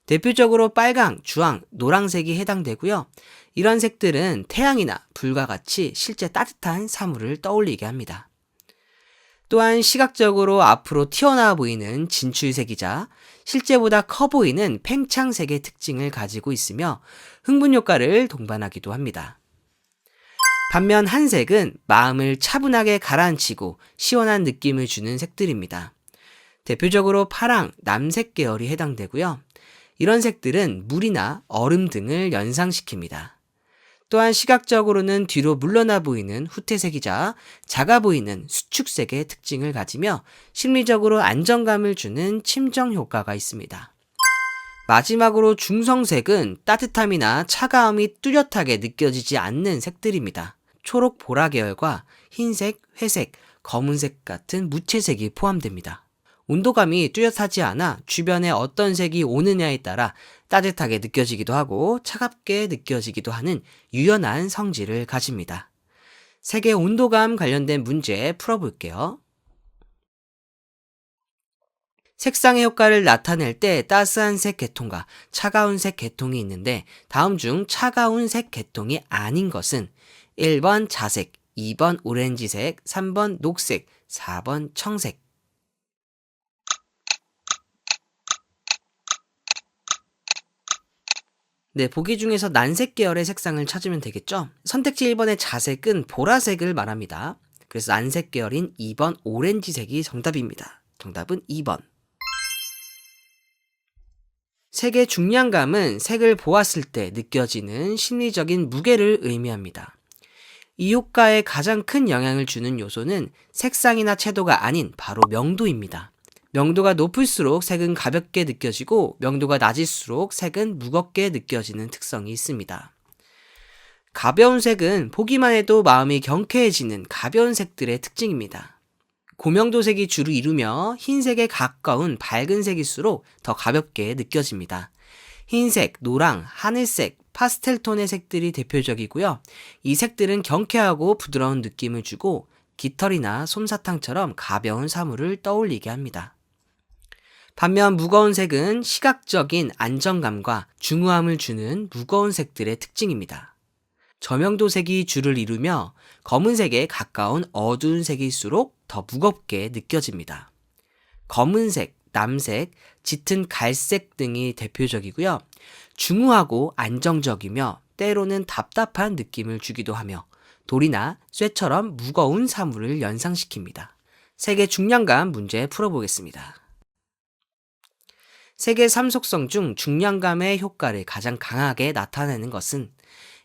대표적으로 빨강, 주황, 노란색이 해당되고요. 이런 색들은 태양이나 불과 같이 실제 따뜻한 사물을 떠올리게 합니다. 또한 시각적으로 앞으로 튀어나와 보이는 진출색이자 실제보다 커 보이는 팽창색의 특징을 가지고 있으며 흥분 효과를 동반하기도 합니다. 반면 한색은 마음을 차분하게 가라앉히고 시원한 느낌을 주는 색들입니다. 대표적으로 파랑, 남색 계열이 해당되고요. 이런 색들은 물이나 얼음 등을 연상시킵니다. 또한 시각적으로는 뒤로 물러나 보이는 후퇴색이자 작아 보이는 수축색의 특징을 가지며 심리적으로 안정감을 주는 침정 효과가 있습니다. 마지막으로 중성색은 따뜻함이나 차가움이 뚜렷하게 느껴지지 않는 색들입니다. 초록 보라 계열과 흰색, 회색, 검은색 같은 무채색이 포함됩니다. 온도감이 뚜렷하지 않아 주변에 어떤 색이 오느냐에 따라 따뜻하게 느껴지기도 하고 차갑게 느껴지기도 하는 유연한 성질을 가집니다. 색의 온도감 관련된 문제 풀어볼게요. 색상의 효과를 나타낼 때 따스한 색 계통과 차가운 색 계통이 있는데 다음 중 차가운 색 계통이 아닌 것은 1번 자색, 2번 오렌지색, 3번 녹색, 4번 청색. 네, 보기 중에서 난색 계열의 색상을 찾으면 되겠죠? 선택지 1번의 자색은 보라색을 말합니다. 그래서 난색 계열인 2번 오렌지색이 정답입니다. 정답은 2번. 색의 중량감은 색을 보았을 때 느껴지는 심리적인 무게를 의미합니다. 이 효과에 가장 큰 영향을 주는 요소는 색상이나 채도가 아닌 바로 명도입니다. 명도가 높을수록 색은 가볍게 느껴지고 명도가 낮을수록 색은 무겁게 느껴지는 특성이 있습니다. 가벼운 색은 보기만 해도 마음이 경쾌해지는 가벼운 색들의 특징입니다. 고명도색이 주로 이루며 흰색에 가까운 밝은 색일수록 더 가볍게 느껴집니다. 흰색, 노랑, 하늘색, 파스텔톤의 색들이 대표적이고요. 이 색들은 경쾌하고 부드러운 느낌을 주고 깃털이나 솜사탕처럼 가벼운 사물을 떠올리게 합니다. 반면 무거운 색은 시각적인 안정감과 중후함을 주는 무거운 색들의 특징입니다. 저명도색이 주를 이루며 검은색에 가까운 어두운 색일수록 더 무겁게 느껴집니다. 검은색, 남색, 짙은 갈색 등이 대표적이고요. 중후하고 안정적이며 때로는 답답한 느낌을 주기도 하며 돌이나 쇠처럼 무거운 사물을 연상시킵니다. 색의 중량감 문제 풀어보겠습니다. 색의 3속성 중 중량감의 효과를 가장 강하게 나타내는 것은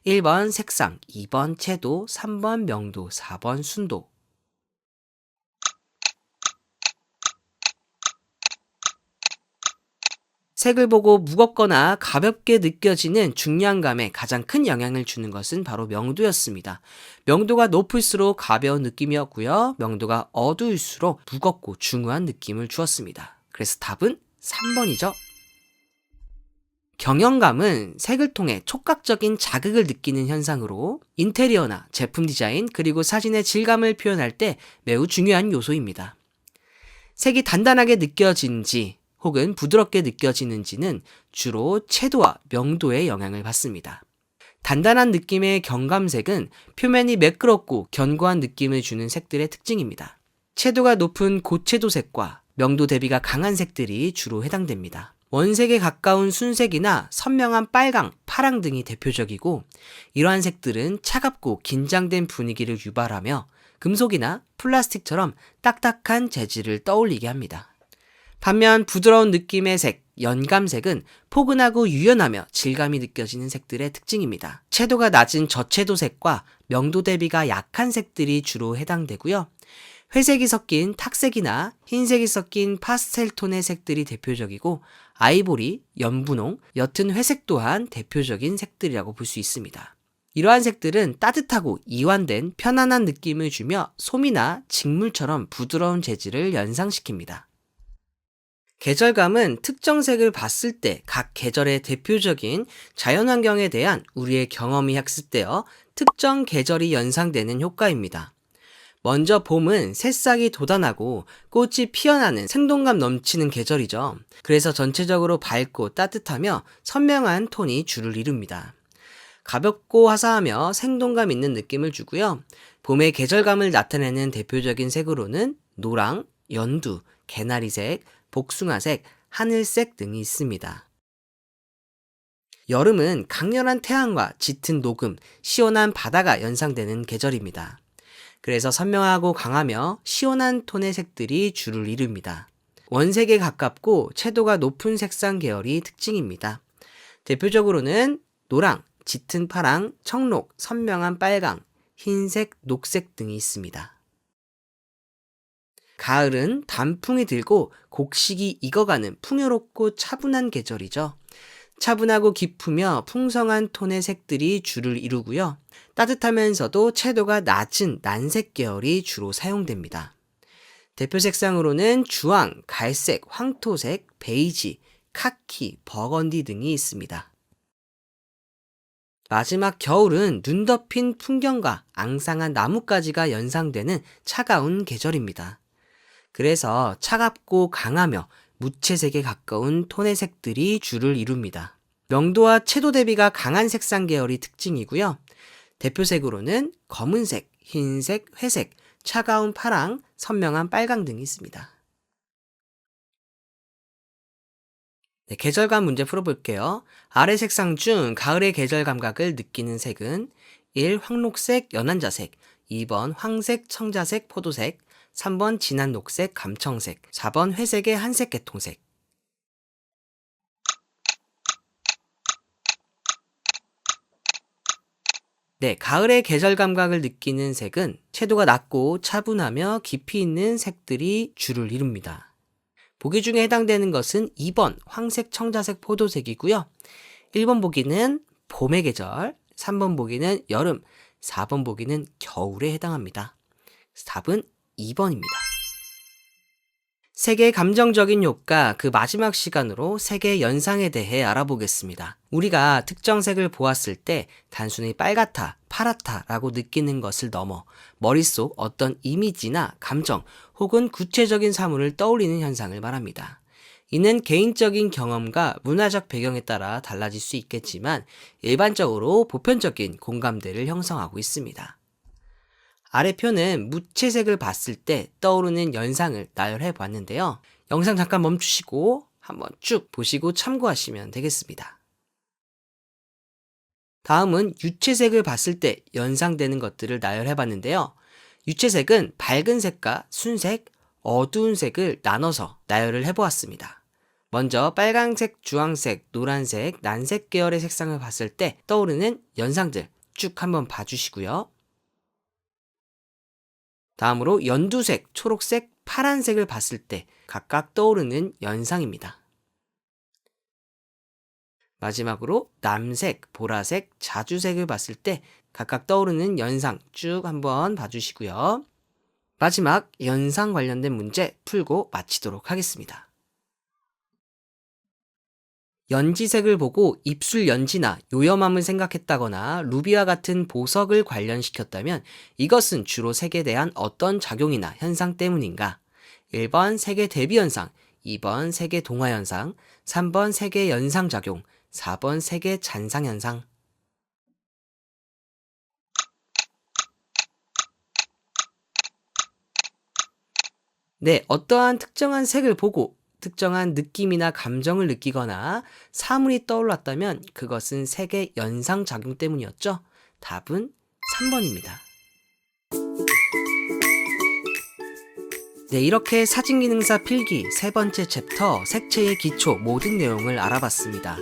1번 색상, 2번 채도, 3번 명도, 4번 순도. 색을 보고 무겁거나 가볍게 느껴지는 중량감에 가장 큰 영향을 주는 것은 바로 명도였습니다. 명도가 높을수록 가벼운 느낌이었고요. 명도가 어두울수록 무겁고 중후한 느낌을 주었습니다. 그래서 답은 3번이죠. 경영감은 색을 통해 촉각적인 자극을 느끼는 현상으로 인테리어나 제품 디자인 그리고 사진의 질감을 표현할 때 매우 중요한 요소입니다. 색이 단단하게 느껴지는지 혹은 부드럽게 느껴지는지는 주로 채도와 명도의 영향을 받습니다. 단단한 느낌의 경감색은 표면이 매끄럽고 견고한 느낌을 주는 색들의 특징입니다. 채도가 높은 고채도색과 명도 대비가 강한 색들이 주로 해당됩니다. 원색에 가까운 순색이나 선명한 빨강, 파랑 등이 대표적이고 이러한 색들은 차갑고 긴장된 분위기를 유발하며 금속이나 플라스틱처럼 딱딱한 재질을 떠올리게 합니다. 반면 부드러운 느낌의 색, 연감색은 포근하고 유연하며 질감이 느껴지는 색들의 특징입니다. 채도가 낮은 저채도색과 명도 대비가 약한 색들이 주로 해당되고요. 회색이 섞인 탁색이나 흰색이 섞인 파스텔 톤의 색들이 대표적이고 아이보리, 연분홍, 옅은 회색 또한 대표적인 색들이라고 볼 수 있습니다. 이러한 색들은 따뜻하고 이완된 편안한 느낌을 주며 솜이나 직물처럼 부드러운 재질을 연상시킵니다. 계절감은 특정 색을 봤을 때 각 계절의 대표적인 자연환경에 대한 우리의 경험이 학습되어 특정 계절이 연상되는 효과입니다. 먼저 봄은 새싹이 돋아나고 꽃이 피어나는 생동감 넘치는 계절이죠. 그래서 전체적으로 밝고 따뜻하며 선명한 톤이 주를 이룹니다. 가볍고 화사하며 생동감 있는 느낌을 주고요. 봄의 계절감을 나타내는 대표적인 색으로는 노랑, 연두, 개나리색, 복숭아색, 하늘색 등이 있습니다. 여름은 강렬한 태양과 짙은 녹음, 시원한 바다가 연상되는 계절입니다. 그래서 선명하고 강하며 시원한 톤의 색들이 주를 이룹니다. 원색에 가깝고 채도가 높은 색상 계열이 특징입니다. 대표적으로는 노랑, 짙은 파랑, 청록, 선명한 빨강, 흰색, 녹색 등이 있습니다. 가을은 단풍이 들고 곡식이 익어가는 풍요롭고 차분한 계절이죠. 차분하고 깊으며 풍성한 톤의 색들이 주를 이루고요. 따뜻하면서도 채도가 낮은 난색 계열이 주로 사용됩니다. 대표 색상으로는 주황, 갈색, 황토색, 베이지, 카키, 버건디 등이 있습니다. 마지막 겨울은 눈 덮인 풍경과 앙상한 나뭇가지가 연상되는 차가운 계절입니다. 그래서 차갑고 강하며 무채색에 가까운 톤의 색들이 주를 이룹니다. 명도와 채도 대비가 강한 색상 계열이 특징이고요. 대표색으로는 검은색, 흰색, 회색, 차가운 파랑, 선명한 빨강 등이 있습니다. 네, 계절감 문제 풀어볼게요. 아래 색상 중 가을의 계절 감각을 느끼는 색은 1. 황록색, 연한자색, 2번 황색, 청자색, 포도색, 3번 진한 녹색, 감청색, 4번 회색의 한색 계통색. 네, 가을의 계절 감각을 느끼는 색은 채도가 낮고 차분하며 깊이 있는 색들이 주를 이룹니다. 보기 중에 해당되는 것은 2번 황색, 청자색, 포도색이고요. 1번 보기는 봄의 계절, 3번 보기는 여름, 4번 보기는 겨울에 해당합니다. 답은 2번입니다. 색의 감정적인 효과, 그 마지막 시간으로 색의 연상에 대해 알아보겠습니다. 우리가 특정 색을 보았을 때 단순히 빨갛다, 파랗다 라고 느끼는 것을 넘어 머릿속 어떤 이미지나 감정 혹은 구체적인 사물을 떠올리는 현상을 말합니다. 이는 개인적인 경험과 문화적 배경에 따라 달라질 수 있겠지만 일반적으로 보편적인 공감대를 형성하고 있습니다. 아래 표는 무채색을 봤을 때 떠오르는 연상을 나열해 봤는데요. 영상 잠깐 멈추시고 한번 쭉 보시고 참고하시면 되겠습니다. 다음은 유채색을 봤을 때 연상되는 것들을 나열해 봤는데요. 유채색은 밝은 색과 순색, 어두운 색을 나눠서 나열을 해보았습니다. 먼저 빨강색, 주황색, 노란색, 난색 계열의 색상을 봤을 때 떠오르는 연상들 쭉 한번 봐주시고요. 다음으로 연두색, 초록색, 파란색을 봤을 때 각각 떠오르는 연상입니다. 마지막으로 남색, 보라색, 자주색을 봤을 때 각각 떠오르는 연상 쭉 한번 봐주시고요. 마지막 연상 관련된 문제 풀고 마치도록 하겠습니다. 연지색을 보고 입술 연지나 요염함을 생각했다거나 루비와 같은 보석을 관련시켰다면 이것은 주로 색에 대한 어떤 작용이나 현상 때문인가? 1번 색의 대비 현상, 2번 색의 동화 현상, 3번 색의 연상작용, 4번 색의 잔상 현상. 네, 어떠한 특정한 색을 보고 특정한 느낌이나 감정을 느끼거나 사물이 떠올랐다면 그것은 색의 연상작용 때문이었죠. 답은 3번입니다. 네, 이렇게 사진기능사 필기 세 번째 챕터 색채의 기초 모든 내용을 알아봤습니다.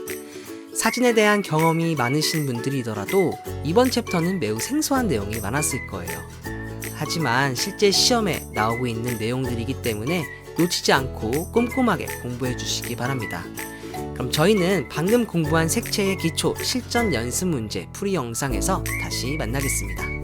사진에 대한 경험이 많으신 분들이더라도 이번 챕터는 매우 생소한 내용이 많았을 거예요. 하지만 실제 시험에 나오고 있는 내용들이기 때문에 놓치지 않고 꼼꼼하게 공부해 주시기 바랍니다. 그럼 저희는 방금 공부한 색채의 기초 실전 연습 문제 풀이 영상에서 다시 만나겠습니다.